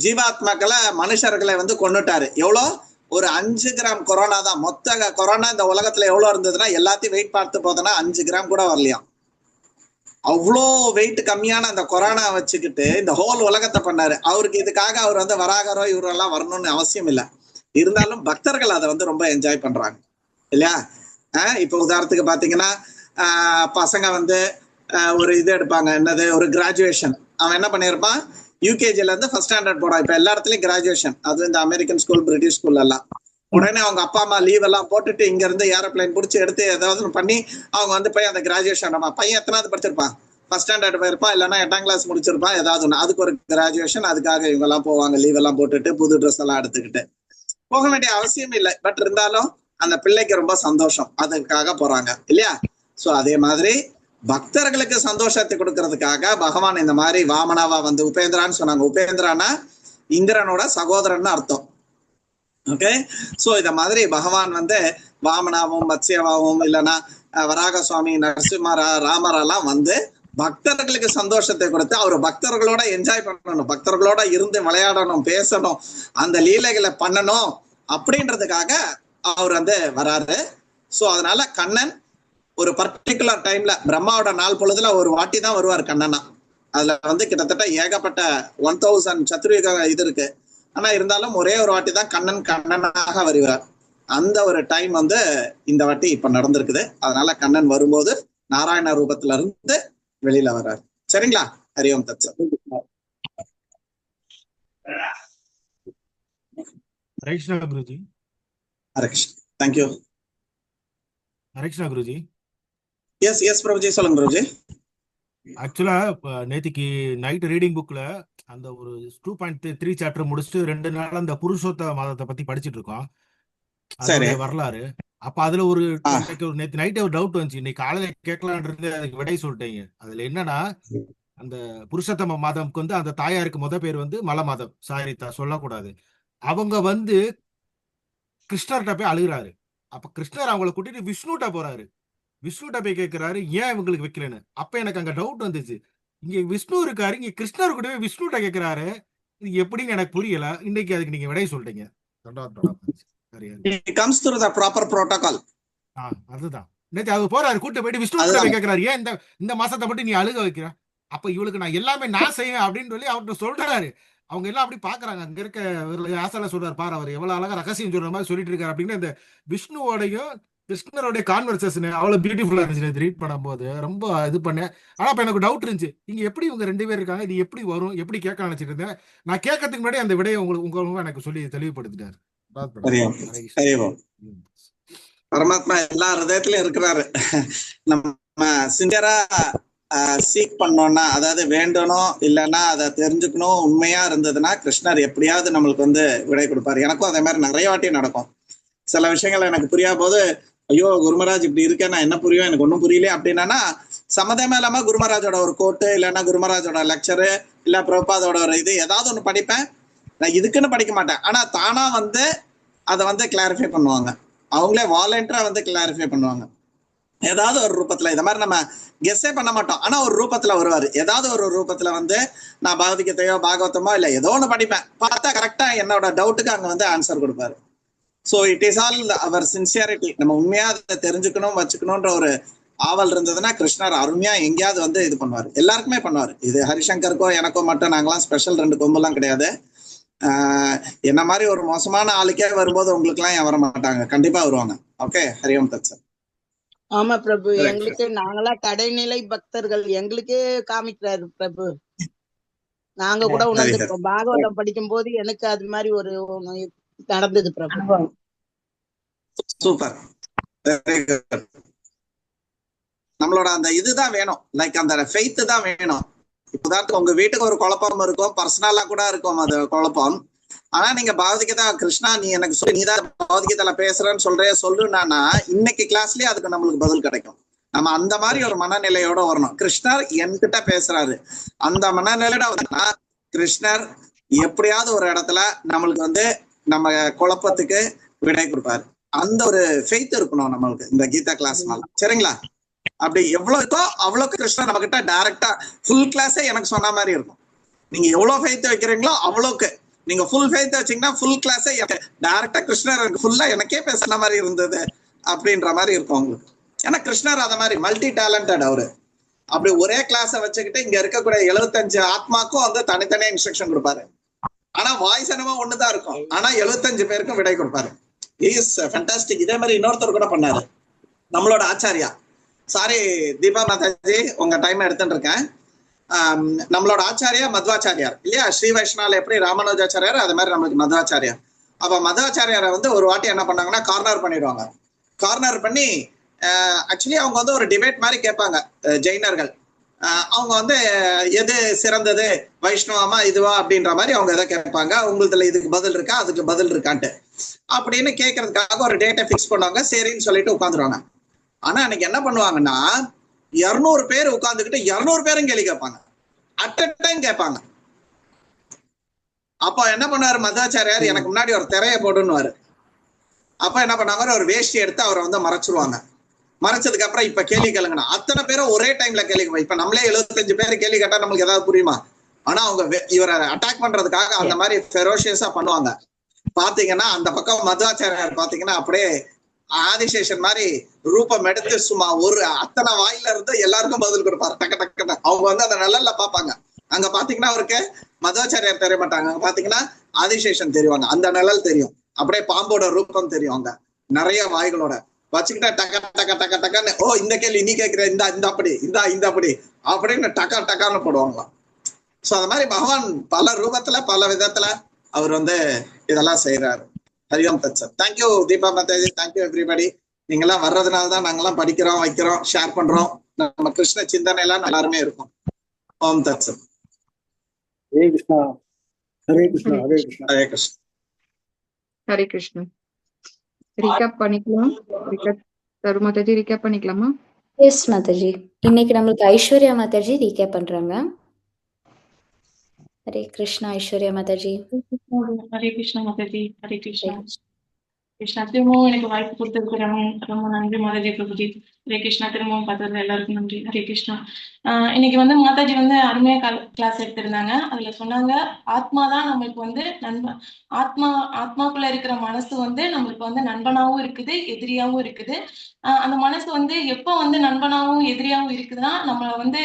ஜீவாத்மாக்களை மனுஷர்களை வந்து கொண்டுட்டாரு. எவ்வளோ? ஒரு 5 கிராம் கொரோனா தான். மொத்த கொரோனா இந்த உலகத்துல எவ்வளவு இருந்ததுன்னா எல்லாத்தையும் வெயிட் பார்த்து போதோன்னா 5 கிராம் கூட வரலையாம். அவ்வளோ வெயிட் கம்மியான அந்த கொரோனா வச்சுக்கிட்டு இந்த ஹோல் உலகத்தை பண்ணாரு. அவருக்கு இதுக்காக அவர் வந்து வராகரோ இவரெல்லாம் வரணும்னு அவசியம் இல்லை. இருந்தாலும் பக்தர்கள் அதை வந்து ரொம்ப என்ஜாய் பண்றாங்க இல்லையா? இப்போ உதாரணத்துக்கு பாத்தீங்கன்னா பசங்க வந்து ஒரு இது எடுப்பாங்க, என்னது, ஒரு கிராஜுவேஷன். அவன் என்ன பண்ணியிருப்பான், யூகேஜில இருந்து ஃபர்ஸ்ட் ஸ்டாண்டர்ட் போறான். இப்ப எல்லா இடத்துலயும் கிராஜுவேஷன், அது இந்த அமெரிக்கன் ஸ்கூல், பிரிட்டிஷ் ஸ்கூல் எல்லாம். உடனே அவங்க அப்பா அம்மா லீவ் எல்லாம் போட்டுட்டு இங்க இருந்து ஏரோப்ளைன் பிடிச்சி எடுத்து ஏதாவது பண்ணி அவங்க வந்து போய் அந்த கிராஜுவேஷன், பையன் எத்தனாவது படிச்சிருப்பான், ஃபர்ஸ்ட் ஸ்டாண்டர்ட் போயிருப்பான், இல்லைன்னா 8ஆம் கிளாஸ் முடிச்சிருப்பான், ஏதாவது ஒண்ணு. அதுக்கு ஒரு கிராஜுவேஷன், அதுக்காக இவங்க எல்லாம் போவாங்க, லீவ் எல்லாம் போட்டுட்டு புது ட்ரெஸ் எல்லாம் எடுத்துக்கிட்டு. போக வேண்டிய அவசியம் இல்லை, பட் இருந்தாலும் அந்த பிள்ளைக்கு ரொம்ப சந்தோஷம், அதுக்காக போறாங்க இல்லையா? சோ அதே மாதிரி பக்தர்களுக்கு சந்தோஷத்தை கொடுக்கறதுக்காக பகவான் இந்த மாதிரி வாமனாவா வந்து, உபேந்திரான்னு சொன்னாங்க. உபேந்திரானா இந்திரனோட சகோதரன் அர்த்தம். ஓகே, சோ இத மாதிரி பகவான் வந்து வாமனாவும் மத்ஸ்யவாவும் இல்லைன்னா வராக சுவாமி, நரசிம்மரா, ராமரெல்லாம் வந்து பக்தர்களுக்கு சந்தோஷத்தை கொடுத்து அவர் பக்தர்களோட என்ஜாய் பண்ணணும், பக்தர்களோட இருந்து விளையாடணும், பேசணும், அந்த லீலைகளை பண்ணணும் அப்படின்றதுக்காக அவர் வந்து வராரு. சோ அதனால கண்ணன் ஒரு பர்டிகுலர் டைம்ல பிரம்மாவோட நாள் பொழுதுல ஒரு வாட்டி தான் வருவார் கண்ணனா. அதுல வந்து கிட்டத்தட்ட ஏகப்பட்ட 1000 சத்துருயுக இது இருக்கு. ஆனா இருந்தாலும் ஒரே ஒரு வாட்டி தான் கண்ணன் கண்ணனாக வருவார். அந்த ஒரு டைம் வந்து இந்த வாட்டி இப்ப நடந்திருக்குது. அதனால கண்ணன் வரும்போது நாராயண ரூபத்துல இருந்து வெளியில வர்றாரு. சரிங்களா? ஹரிஓம் தத் சத். ஹரே கிருஷ்ணா குருஜி. ஹரே கிருஷ்ணா. தேங்க்யூ. ஹரே கிருஷ்ணா குருஜி. எஸ் பிரபுஜி, சொல்லுங்க பிரபுஜி. ஆக்சுவலா நேத்திக்கு நைட் ரீடிங் புக்ல அந்த ஒரு 2.3 சாப்டர் முடிச்சுட்டு 2 நாள் அந்த புருஷோத்த மாதத்தை பத்தி படிச்சுட்டு இருக்கோம், அதோடைய வரலாறு. அப்ப அதுல ஒரு நேற்று நைட் ஒரு டவுட் வந்துச்சு, இன்னைக்கு காலையில கேட்கலான்றது, அதுக்கு விடை சொல்லிட்டீங்க. அதுல என்னன்னா, அந்த புருஷோத்தம மாதம்க்கு வந்து அந்த தாயாருக்கு பேர் வந்து மல மாதம், சாரிதா சொல்லக்கூடாது. அவங்க வந்து கிருஷ்ணர்கிட்ட போய் அழுகிறாரு. அப்ப கிருஷ்ணர் அவங்களை கூட்டிட்டு விஷ்ணுட்ட போறாரு. விஷ்ணுட்ட போய் கேட்கிறாரு, ஏன் இவங்களுக்கு வைக்கலன்னு. அப்ப எனக்கு அங்க டவுட் வந்துச்சு, இங்க விஷ்ணு இருக்காரு, இங்க கிருஷ்ணர் கூட விஷ்ணுட்ட கேட்கிறாரு, இது எப்படின்னு எனக்கு புரியல. இன்னைக்கு அதுக்கு நீங்க விடை சொல்லிட்டீங்க. அதுதான் நேத்து அவர் போறாரு, கூட்டு போயிட்டு விஷ்ணு கேட்கிறாரு, ஏன் இந்த மாசத்தை மட்டும் நீ அழுக வைக்கிற, அப்ப இவளுக்கு நான் எல்லாமே நான் செய்வேன் அப்படின்னு சொல்லி அவர்கிட்ட சொல்றாரு. அவங்க எல்லாம் அப்படி பாக்குறாங்க. அங்க இருக்க ஆசால சொல்றாரு, பாரு அவர் எவ்வளவு அழகா ரகசியம் சொல்ற மாதிரி சொல்லிட்டு இருக்காரு அப்படின்னு. இந்த விஷ்ணுவோடையும் கிருஷ்ணருடைய கான்வர்சேஷன் அவ்வளவு பியூட்டிஃபுல்லா இருந்துச்சு ரீட் பண்ணும்போது. ரொம்ப இது பண்ணேன். ஆனா இப்ப எனக்கு டவுட் இருந்துச்சு, இங்க எப்படி இவங்க 2 பேர் இருக்காங்க, இது எப்படி வரும், எப்படி கேட்க நினைச்சிட்டு இருந்தேன். நான் கேட்கறதுக்கு முன்னாடி அந்த விடையை உங்களுக்கு எனக்கு சொல்லி தெளிவுபடுத்திட்டாரு. பரமாத்மா எல்லா ஹிருதயத்திலும் இருக்கிறாரு. நம்ம சிங்கரா சீக் பண்ணோம்னா, அதாவது வேண்டணும், இல்லைன்னா அதை தெரிஞ்சுக்கணும், உண்மையா இருந்ததுன்னா கிருஷ்ணர் எப்படியாவது நம்மளுக்கு வந்து விடை கொடுப்பாரு. எனக்கும் அதே மாதிரி நிறைய வாட்டி நடக்கும். சில விஷயங்கள் எனக்கு புரியாத போது, ஐயோ குருமராஜ் இப்படி இருக்கேன், நான் என்ன புரியும், எனக்கு ஒன்றும் புரியல அப்படின்னா சம்மதமே இல்லாம குருமராஜோட ஒரு கோட்டு, இல்லைன்னா குருமராஜோட லெக்சரு, இல்ல பிரபாதோட ஒரு இது ஏதாவது ஒண்ணு படிப்பேன். நான் இதுக்குன்னு படிக்க மாட்டேன், ஆனா தானா வந்து அதை வந்து கிளாரிஃபை பண்ணுவாங்க. அவங்களே வாலண்டியரா வந்து கிளாரிஃபை பண்ணுவாங்க. ஏதாவது ஒரு ரூபத்துல, இந்த மாதிரி நம்ம கெஸ்ஸே பண்ண மாட்டோம், ஆனா ஒரு ரூபத்துல வருவாரு. ஏதாவது ஒரு ரூபத்துல வந்து நான் பகவத்கீதையோ பாகவதமோ இல்ல ஏதோ ஒண்ணு படிப்பேன், பார்த்தா கரெக்டா என்னோட டவுட்டுக்கு அங்க வந்து ஆன்சர் கொடுப்பாரு. So it is all our sincerity. நம்ம உண்மையா அதை தெரிஞ்சுக்கணும் வச்சுக்கணும்ன்ற ஒரு ஆவல் இருந்ததுன்னா கிருஷ்ணர் அருமையா எங்கேயாவது வந்து இது பண்ணுவார், எல்லாருக்குமே பண்ணுவார். இது ஹரிசங்கருக்கோ எனக்கோ மட்டும் நாங்களாம் ஸ்பெஷல் 2 கொம்பெல்லாம் கிடையாது. என்ன மாதிரி ஒரு மோசமான ஆளுக்கே வரும்போது உங்களுக்கு எல்லாம் ஏன் வர மாட்டாங்க? கண்டிப்பா வருவாங்க. ஓகே, ஹரிஓம் தத் சார். ஆமா பிரபு, எங்களுக்கு நாங்களா கடைநிலை பக்தர்கள், எங்களுக்கே காமிக்கிறாரு பிரபு. நாங்க கூட உணர்ந்துருக்கோம். பாகவதம் படிக்கும் போது எனக்கு அது மாதிரி ஒரு நடந்தது பிரபு. Super, very good. நம்மளோட அந்த இதுதான் வேணும், லைக் அந்த ஃபெய்த் தான் வேணும். இப்போதான் உங்க வீட்டுக்கு ஒரு குழப்பம் இருக்கும், பர்சனலா கூட இருக்கும் அது குழப்பம். ஆனா நீங்க பகவத்கீதா கிருஷ்ணா நீ எனக்கு சொல்லி நீதான் பகவத்கீதையில பேசுறேன்னு சொல்லுனா இன்னைக்கு கிளாஸ்லயே அதுக்கு நம்மளுக்கு பதில் கிடைக்கும். நம்ம அந்த மாதிரி ஒரு மனநிலையோட வரணும். கிருஷ்ணர் என்கிட்ட பேசுறாரு, அந்த மனநிலையோட வந்தா கிருஷ்ணர் எப்படியாவது ஒரு இடத்துல நம்மளுக்கு வந்து நம்ம குழப்பத்துக்கு விடை கொடுப்பாரு. அந்த ஒரு ஃபெய்த் இருக்கணும் நம்மளுக்கு இந்த கீதா கிளாஸ் மேல, சரிங்களா? அப்படி எவ்வளவு இருக்கோ அவ்வளவுக்கு கிருஷ்ணர் நம்ம கிட்ட டைரக்டா ஃபுல் கிளாஸே எனக்கு சொன்ன மாதிரி இருக்கும். நீங்க எவ்வளவு ஃபெய்த் வைக்கிறீங்களோ அவ்வளவுக்கு, நீங்க ஃபுல் ஃபெய்த் வச்சீங்கன்னா ஃபுல் கிளாஸே டைரக்டா கிருஷ்ணர் ஃபுல்லா எனக்கே பேசுன மாதிரி இருந்தது அப்படின்ற மாதிரி இருக்கும் உங்களுக்கு. ஏன்னா கிருஷ்ணர் அத மாதிரி மல்டி டேலண்டட். அவரு அப்படி ஒரே கிளாஸை வச்சுக்கிட்டு இங்க இருக்கக்கூடிய 75 ஆத்மாக்கும் வந்து தனித்தனியா இன்ஸ்ட்ரக்ஷன் கொடுப்பாரு. ஆனா வாய்ஸ் என்னமோ ஒண்ணுதான் இருக்கும், ஆனா 75 பேருக்கும் விடை கொடுப்பாரு. Is fantastic. இதே மாதிரி இன்னொருத்தர் கூட பண்ணாரு, நம்மளோட ஆச்சாரியா. சாரி தீபா மாதாஜி, உங்க டைம் எடுத்துட்டு இருக்கேன். நம்மளோட ஆச்சாரியா மத்வாச்சாரியார் இல்லையா? ஸ்ரீ வைஷ்ணவால எப்படி ராமானுஜாச்சாரியார், அது மாதிரி நம்மளுக்கு மத்வாச்சாரியார். அப்ப மத்வாச்சாரியாரை வந்து ஒரு வாட்டி என்ன பண்ணாங்கன்னா கார்னர் பண்ணிடுவாங்க. கார்னர் பண்ணி ஆக்சுவலி அவங்க வந்து ஒரு டிபேட் மாதிரி கேட்பாங்க ஜெயினர்கள். அவங்க வந்து எது சிறந்தது, வைஷ்ணவமா இதுவா அப்படின்ற மாதிரி அவங்க எதை கேட்பாங்க. உங்களுதுல இதுக்கு பதில் இருக்கா, அதுக்கு பதில் இருக்கான்ட்டு அப்படின்னு கேட்கறதுக்காக ஒரு டேட்டை ஃபிக்ஸ் பண்ணுவாங்க. சரின்னு சொல்லிட்டு உட்காந்துருவாங்க. ஆனா அன்னைக்கு என்ன பண்ணுவாங்கன்னா 200 பேர் உட்கார்ந்துக்கிட்டு 200 பேரும் கேள்வி கேட்பாங்க, அட் அ டைம் கேட்பாங்க. அப்ப என்ன பண்ணுவாரு மதாச்சாரியார், எனக்கு முன்னாடி ஒரு திரையை போடுன்னுவாரு. அப்ப என்ன பண்ணாங்க, ஒரு வேஷ்டி எடுத்து அவரை வந்து மறைச்சிருவாங்க. மறைச்சதுக்கு அப்புறம் இப்ப கேள்வி கேளுங்கண்ணா, அத்தனை பேரும் ஒரே டைம்ல கேள்வி. இப்ப நம்மளே 75 பேர் கேள்வி கேட்டா நம்மளுக்கு ஏதாவது புரியுமா? ஆனா அவங்க இவரை அட்டாக் பண்றதுக்காக அந்த மாதிரி ஃபெரோஷியஸா பண்ணுவாங்க. பாத்தீங்கன்னா அந்த பக்கம் மத்வாச்சாரியார் பாத்தீங்கன்னா அப்படியே ஆதிசேஷன் மாதிரி ரூபம் எடுத்து சும்மா ஒரு அத்தனை வாயில இருந்து எல்லாருக்கும் பதில் கொடுப்பாரு டக்கு டக்குன்னு. அவங்க வந்து அந்த நிழல்ல பாப்பாங்க. அங்க பாத்தீங்கன்னா அவருக்கு மத்வாச்சாரியார் தெரிய மாட்டாங்க, அங்க பாத்தீங்கன்னா ஆதிசேஷன் தெரிவாங்க. அந்த நிழல் தெரியும், அப்படியே பாம்போட ரூபம் தெரியும். அங்க நிறைய வாய்களோட வச்சுக்கிட்டா டக்க டக்க டக்க டக்கான்னு, ஓ இந்த கேள்வி நீ கேட்கிற, இந்த அப்படி இந்த அப்படி அப்படின்னு டக்கா டக்கான்னு போடுவாங்களாம். சோ அந்த மாதிரி பகவான் பல ரூபத்துல பல விதத்துல அவர் வந்து இதெல்லாம் செய்யறாரு. ஹரிஓம் தத் sir. Thank you Deepa Mataji, thank you everybody. நீங்கெல்லாம் வர்றதுனால தான் நாங்கெல்லாம் படிக்கிறோம், வைக்கிறோம், ஷேர் பண்றோம். நம்ம கிருஷ்ண சிந்தனை எல்லாம் எல்லாருமே இருக்கும். ஓம் தத் சார். ஹரே கிருஷ்ணா, ஹரே கிருஷ்ணா, ஹரே கிருஷ்ணா, ஹரே கிருஷ்ணா, ஹரே கிருஷ்ணா. ரீகேப் பண்ணிக்கலாம். தரு மாதாஜி ரீகேப் பண்ணிக்கலாமா? எஸ் மாதாஜி. இன்னைக்கு நம்மளுக்கு ஐஸ்வர்யா மாதாஜி ரீகேப் பண்றாங்க. ஹரே கிருஷ்ணா ஐஸ்வர்யா மாதாஜி. ஹரே கிருஷ்ணா மாதாஜி. ஹரே கிருஷ்ணா. கிருஷ்ணா திரும்பவும் எனக்கு வாய்ப்பு கொடுத்ததுக்கு ரொம்ப நன்றி மாதாஜி பிரபுஜி. ஹரே கிருஷ்ணா. திரும்பவும் பார்த்ததுல எல்லாருக்கும் நன்றி. ஹரே கிருஷ்ணா. இன்னைக்கு வந்து மாதாஜி வந்து அருமையா கிளாஸ் எடுத்திருந்தாங்க. அதுல சொன்னாங்க ஆத்மாதான் நம்மளுக்கு வந்து நண்பன். ஆத்மாக்குள்ள இருக்கிற மனசு வந்து நம்மளுக்கு வந்து நண்பனாவும் இருக்குது, எதிரியாவும் இருக்குது. அந்த மனசு வந்து எப்ப வந்து நண்பனாவும் எதிரியாவும் இருக்குதுன்னா நம்மள வந்து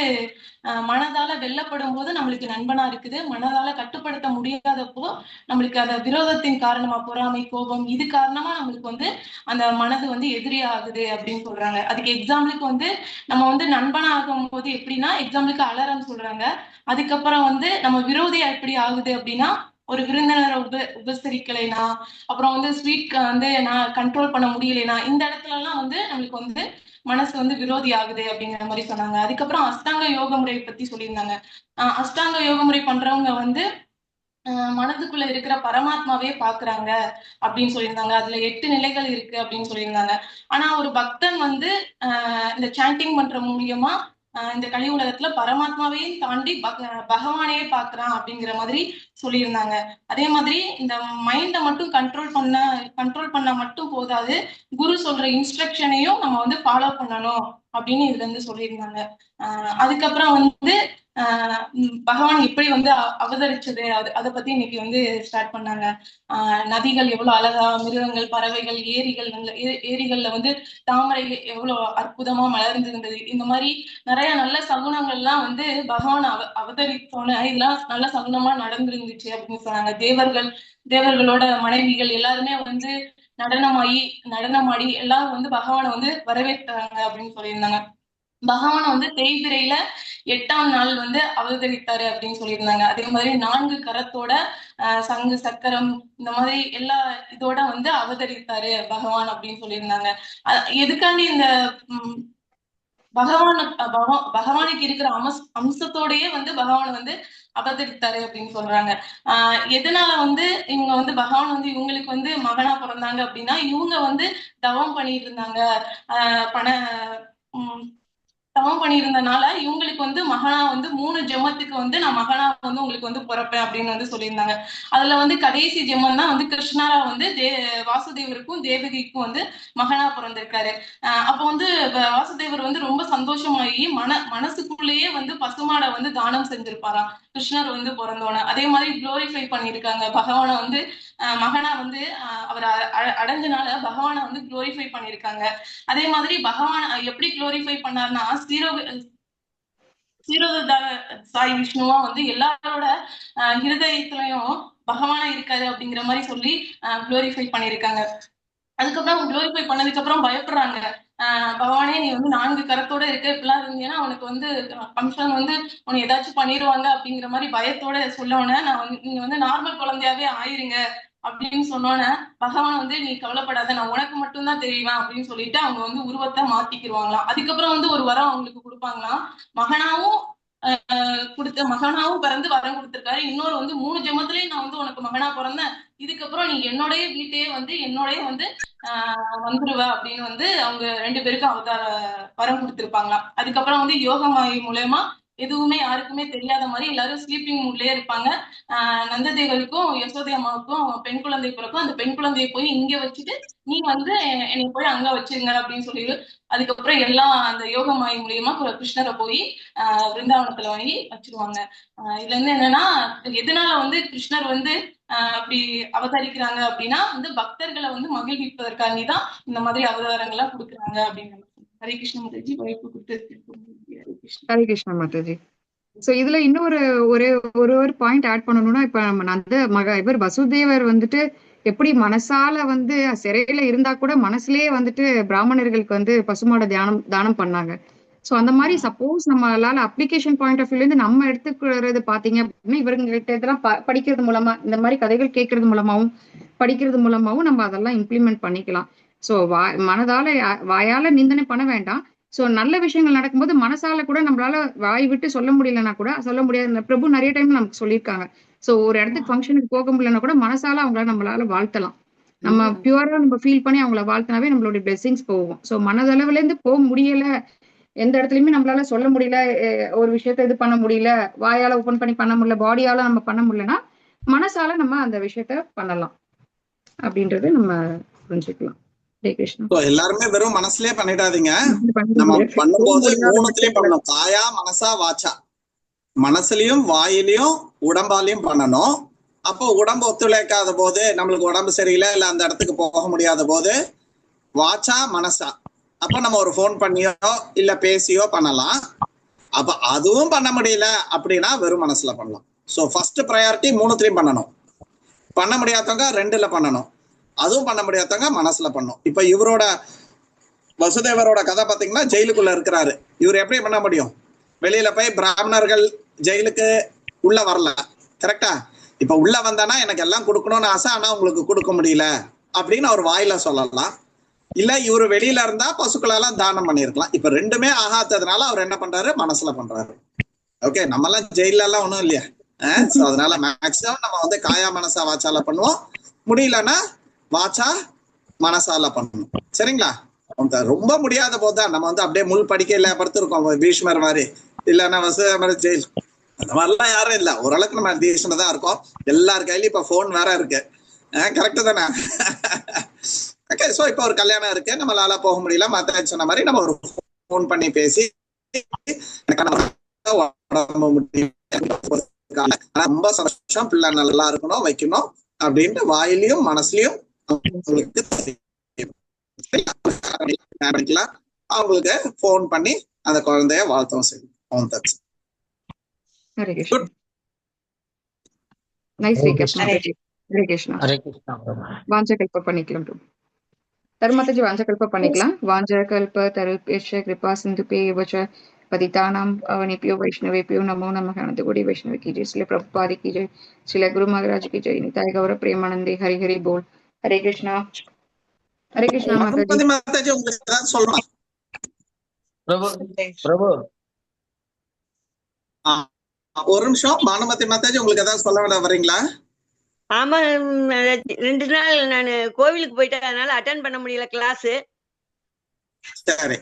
மனதால வெல்லப்படும் போது நம்மளுக்கு நண்பனா இருக்குது, மனதால கட்டுப்படுத்த முடியாதப்போ நம்மளுக்கு அந்த விரோதத்தின் காரணமா பொறாமை கோபம் இது காரணமா நம்மளுக்கு வந்து அந்த மனது வந்து எதிரி ஆகுது அப்படின்னு சொல்றாங்க. அதுக்கு எக்ஸாம்பிளுக்கு வந்து நம்ம வந்து நண்பனா ஆகும் போது எப்படின்னா எக்ஸாம்பிளுக்கு அலறன்னு சொல்றாங்க. அதுக்கப்புறம் வந்து நம்ம விரோதியா எப்படி ஆகுது அப்படின்னா ஒரு விருந்தினரை உபசரிக்கலைனா, அப்புறம் வந்து ஸ்வீட் வந்து நான் கண்ட்ரோல் பண்ண முடியலைனா, இந்த இடத்துல எல்லாம் வந்து நம்மளுக்கு வந்து மனசு வந்து விரோதி ஆகுது அப்படிங்கிற மாதிரி சொன்னாங்க. அதுக்கப்புறம் அஷ்டாங்க யோக முறை பத்தி சொல்லியிருந்தாங்க. அஷ்டாங்க யோக முறை பண்றவங்க வந்து மனதுக்குள்ள இருக்கிற பரமாத்மாவே பாக்குறாங்க அப்படின்னு சொல்லியிருந்தாங்க. அதுல 8 நிலைகள் இருக்கு அப்படின்னு சொல்லியிருந்தாங்க. ஆனா ஒரு பக்தன் வந்து இந்த சாண்டிங் பண்ற மூலியமா இந்த கலி உலகத்துல பரமாத்மாவையும் தாண்டி பகவானையே பாக்குறான் அப்படிங்கிற மாதிரி சொல்லியிருந்தாங்க. அதே மாதிரி இந்த மைண்டை மட்டும் கண்ட்ரோல் பண்ண மட்டும் போதாது, குரு சொல்ற இன்ஸ்ட்ரக்ஷனையும் நம்ம வந்து ஃபாலோ பண்ணணும் அப்படின்னு இதுல இருந்து சொல்லியிருந்தாங்க. அதுக்கப்புறம் வந்து பகவான் எப்படி வந்து அவதரிச்சது அதை பத்தி இன்னைக்கு வந்து ஸ்டார்ட் பண்ணாங்க. நதிகள் எவ்வளவு அழகா, மிருகங்கள், பறவைகள், ஏரிகள்ல வந்து தாமரை எவ்வளவு அற்புதமா மலர்ந்திருந்தது. இந்த மாதிரி நிறைய நல்ல சகுனங்கள்லாம் வந்து பகவான் அவதரித்தோன்னு இதெல்லாம் நல்ல சகுனமா நடந்திருந்துச்சு அப்படின்னு சொன்னாங்க. தேவர்களோட மனைவிகள் எல்லாருமே வந்து நடனமாடி எல்லாரும் வந்து பகவானை வந்து வரவேற்றாங்க அப்படின்னு சொல்லியிருந்தாங்க. பகவானை வந்து தேய்பிரையில 8ஆம் நாள் வந்து அவதரித்தாரு அப்படின்னு சொல்லியிருந்தாங்க. அதே மாதிரி 4 கரத்தோட சங்கு சக்கரம் இந்த மாதிரி எல்லா இதோட வந்து அவதரித்தாரு பகவான் அப்படின்னு சொல்லியிருந்தாங்க. எதுக்காண்டி இந்த பகவானுக்கு இருக்கிற அம்சத்தோடயே வந்து பகவான் வந்து அவதரித்தாரு அப்படின்னு சொல்றாங்க. எதனால வந்து இவங்க வந்து பகவான் வந்து இவங்களுக்கு வந்து மகனா பிறந்தாங்க அப்படின்னா, இவங்க வந்து தவம் பண்ணிட்டு இருந்தாங்க. தவம் பண்ணியிருந்தனால இவங்களுக்கு வந்து மகனா வந்து 3 ஜென்மத்துக்கு வந்து நான் மகனா வந்து உங்களுக்கு வந்து பிறப்பேன் அப்படின்னு வந்து சொல்லியிருந்தாங்க. அதுல வந்து கடைசி ஜென்மம் தான் வந்து கிருஷ்ணரா வந்து வாசுதேவருக்கும் தேவகிக்கும் வந்து மகனா பிறந்திருக்காரு. அப்போ வந்து வாசுதேவர் வந்து ரொம்ப சந்தோஷமாகி மனசுக்குள்ளேயே வந்து பசுமாடை வந்து தானம் செஞ்சிருப்பாராம் கிருஷ்ணர் வந்து பிறந்தோன. அதே மாதிரி குளோரிஃபை பண்ணியிருக்காங்க பகவானை வந்து மகனா வந்து அவர் அடைஞ்சனால பகவானை வந்து குளோரிஃபை பண்ணியிருக்காங்க. அதே மாதிரி பகவான் எப்படி குளோரிஃபை பண்ணார்னா, சீரோத சாய் விஷ்ணுவா வந்து எல்லாரோட ஹிருதயத்திலையும் பகவானா இருக்காரு அப்படிங்கிற மாதிரி சொல்லி குளோரிஃபை பண்ணியிருக்காங்க. அதுக்கப்புறம் குளோரிஃபை பண்ணதுக்கு அப்புறம் பயப்படுறாங்க. பகவானே நீ வந்து 4 கரத்தோட இருக்க, இப்பெல்லாம் இருந்தீங்கன்னா உனக்கு வந்து கம்சன் வந்து உனக்கு ஏதாச்சும் பண்ணிடுவாங்க அப்படிங்கிற மாதிரி பயத்தோட சொல்லவுன நீங்க வந்து நார்மல் குழந்தையாவே ஆயிருங்க அப்படின்னு சொன்னோன்னே பகவான் வந்து நீ கவலைப்படாத, நான் உனக்கு மட்டும்தான் தெரியுவேன் அப்படின்னு சொல்லிட்டு அவங்க வந்து உருவத்தை மாத்திக்கிடுவாங்களாம். அதுக்கப்புறம் வந்து ஒரு வரம் அவங்களுக்கு கொடுப்பாங்களாம். மகனாவும் பிறந்து வரம் கொடுத்திருக்காரு. இன்னொரு வந்து 3 ஜென்மத்திலயும் நான் வந்து உனக்கு மகனா பிறந்தேன், இதுக்கப்புறம் நீ என்னோடய வீட்டையே வந்து என்னோடய வந்து வந்துருவ அப்படின்னு வந்து அவங்க 2 பேருக்கும் அவதார வரம் கொடுத்திருப்பாங்களாம். அதுக்கப்புறம் வந்து யோகமாயி மூலமா எதுவுமே யாருக்குமே தெரியாத மாதிரி எல்லாரும் ஸ்லீப்பிங் மூட்லயே இருப்பாங்க. நந்ததேவருக்கும் யசோதை அம்மாவுக்கும் பெண் குழந்தை பிறக்கும். அந்த பெண் குழந்தையை போய் இங்க வச்சுட்டு நீ வந்து என்னை போய் அங்க வச்சிருங்க அப்படின்னு சொல்லி அதுக்கப்புறம் எல்லாம் அந்த யோகமாயி மூலியமா கிருஷ்ணரை போய் விருந்தாவனத்துல வாங்கி வச்சிருவாங்க. இதுல இருந்து என்னன்னா, எதனால வந்து கிருஷ்ணர் வந்து அப்படி அவதரிக்கிறாங்க அப்படின்னா வந்து பக்தர்களை வந்து மகிழ்விப்பதற்காண்டி தான் இந்த மாதிரி அவதாரங்கள்லாம் கொடுக்குறாங்க அப்படின்னு. ஹரே கிருஷ்ண மாதாஜி, வாய்ப்பு கொடுத்து ஹரே கிருஷ்ண மாதாஜி. சோ இதுல இன்னொரு ஒரு பாயிண்ட் ஆட் பண்ணணும்னா, இப்ப நம்ம இவர் வசுதேவர் வந்துட்டு எப்படி மனசால வந்து சிறையில இருந்தா கூட மனசுலயே வந்துட்டு பிராமணர்களுக்கு வந்து பசுமாட தானம் பண்ணாங்க. சோ அந்த மாதிரி சப்போஸ் நம்மளால அப்ளிகேஷன் பாயிண்ட் ஆஃப் வியூல இருந்து நம்ம எடுத்துக்கிறது பாத்தீங்க அப்படின்னா, இவங்க கிட்ட இதெல்லாம் படிக்கிறது மூலமா, இந்த மாதிரி கதைகள் கேட்கறது மூலமாவும் படிக்கிறது மூலமாவும் நம்ம அதெல்லாம் இம்ப்ளிமெண்ட் பண்ணிக்கலாம். சோ மனதால வாயால நிந்தனை பண்ண வேண்டாம். சோ நல்ல விஷயங்கள் நடக்கும்போது மனசால கூட நம்மளால வாய் விட்டு சொல்ல முடியலன்னா கூட சொல்ல முடியாது. பிரபு நிறைய டைம் நமக்கு சொல்லியிருக்காங்க. சோ ஒரு இடத்துக்கு ஃபங்க்ஷனுக்கு போக முடியலன்னா கூட மனசால நம்மளால வாழ்த்தலாம். நம்ம பியூரா நம்ம ஃபீல் பண்ணி அவங்கள வாழ்த்தினாவே நம்மளுடைய பிளெஸிங்ஸ் போகும். சோ மனதளவுல இருந்து போக முடியல, எந்த இடத்துலயுமே நம்மளால சொல்ல முடியல, ஒரு விஷயத்த இது பண்ண முடியல, வாயால ஓபன் பண்ணி பண்ண முடியல, பாடியால நம்ம பண்ண முடியலன்னா மனசால நம்ம அந்த விஷயத்த பண்ணலாம் அப்படின்றது நம்ம புரிஞ்சுக்கலாம். எல்லாருமே வெறும் மனசுலயே பண்ணிடாதீங்க. நம்ம பண்ணும்போது 3த்துலயும் பண்ணணும். காயா மனசா வாச்சா, மனசுலயும் வாயிலையும் உடம்பாலையும் பண்ணணும். அப்போ உடம்பு ஒத்துழைக்காத போது, நம்மளுக்கு உடம்பு சரியில்லை இல்ல அந்த இடத்துக்கு போக முடியாத போது வாச்சா மனசா, அப்ப நம்ம ஒரு போன் பண்ணியோ இல்ல பேசியோ பண்ணலாம். அப்ப அதுவும் பண்ண முடியல அப்படின்னா வெறும் மனசுல பண்ணலாம். சோ ஃபர்ஸ்ட் ப்ரையாரிட்டி 3த்துலயும் பண்ணணும். பண்ண முடியாதவங்க 2ல பண்ணணும். அதுவும் பண்ண முடியாதவங்க மனசுல பண்ணும். இப்ப இவரோட வசுதேவரோட கதை பாத்தீங்கன்னா, ஜெயிலுக்குள்ள இருக்கிறாரு. இவர் எப்படி பண்ண முடியும்? வெளியில போய் பிராமணர்கள் ஜெயிலுக்கு உள்ள வரல, கரெக்டா? இப்ப உள்ள வந்தானா எனக்கு எல்லாம் கொடுக்கணும்னு ஆசை, ஆனா உங்களுக்கு கொடுக்க முடியல அப்படின்னு அவர் வாயில சொல்லலாம். இல்ல இவரு வெளியில இருந்தா பசுக்களெல்லாம் தானம் பண்ணிருக்கலாம். இப்ப 2மே ஆகாததுனால அவர் என்ன பண்றாரு? மனசுல பண்றாரு. ஓகே, நம்ம எல்லாம் ஜெயில எல்லாம் ஒண்ணும் இல்லையா? அதனால மேக்சிமம் நம்ம வந்து காயா மனசா வாச்சால பண்ணுவோம். முடியலன்னா வாச்சா மனசால பண்ணணும். சரிங்களா? ரொம்ப முடியாத போதுதான் நம்ம வந்து அப்படியே முள் படிக்கையில படுத்திருக்கோம் பீஷ்மர் மாதிரி, இல்லன்னா வசுதேவர் ஜெயில், அந்த மாதிரிலாம் யாரும் இல்ல. ஓரளவுக்கு நம்ம டீசன்டா தான் இருக்கோம். எல்லார் கையிலயும் இப்ப போன் வேற இருக்கு. கரெக்டு தானே? ஓகே, சோ இப்ப ஒரு கல்யாணம் இருக்கு, நம்மளால போக முடியல, மத்த சொன்ன மாதிரி நம்ம ஒரு போன் பண்ணி பேசி உடம்பு முடியும். ரொம்ப சந்தோஷம், பிள்ளை நல்லா இருக்கணும் வைக்கணும் அப்படின்ட்டு வாயிலையும் மனசுலயும் அவங்களுக்கு அவங்களுக்கு போன் பண்ணி அந்த குழந்தைய வாழ்த்தவும் செய்யும். ஹரே கிருஷ்ணா. Nice recap Mataji. ஹரே கிருஷ்ணா. ஹரே கிருஷ்ணா. வாஞ்சகல்ப பண்ணிக்கலாம் ப்ரோ. தர்மாதாஜி வாஞ்சகல்ப பண்ணிக்கலாம். வாஞ்சகல்ப தருபேஷ கிருபா சிந்துபே வச்ச पतितानां पावनेभ्यो वैष्णवेभ्यो नमो नमः। अनंत कोटि वैष्णव की जय। श्रील प्रभुपाद की जय। श्रील गुरु महाराज की जय। निताय गौर प्रेमानंदे हरि हरि बोल। हरे कृष्णा। हरे कृष्णा माताजी। माताजी உங்களுக்கு ஏதாவது சொல்லணும்? பிரபு ஒரு நிமிஷம், பானுமதி மாதாஜி உங்களுக்கு ஏதாவது சொல்ல வரீங்களா? ஆமா, 2 நாள் நான் கோவிலுக்கு போயிட்டேன், அதனால அட்டென்ட் பண்ண முடியல கிளாஸ். சரி.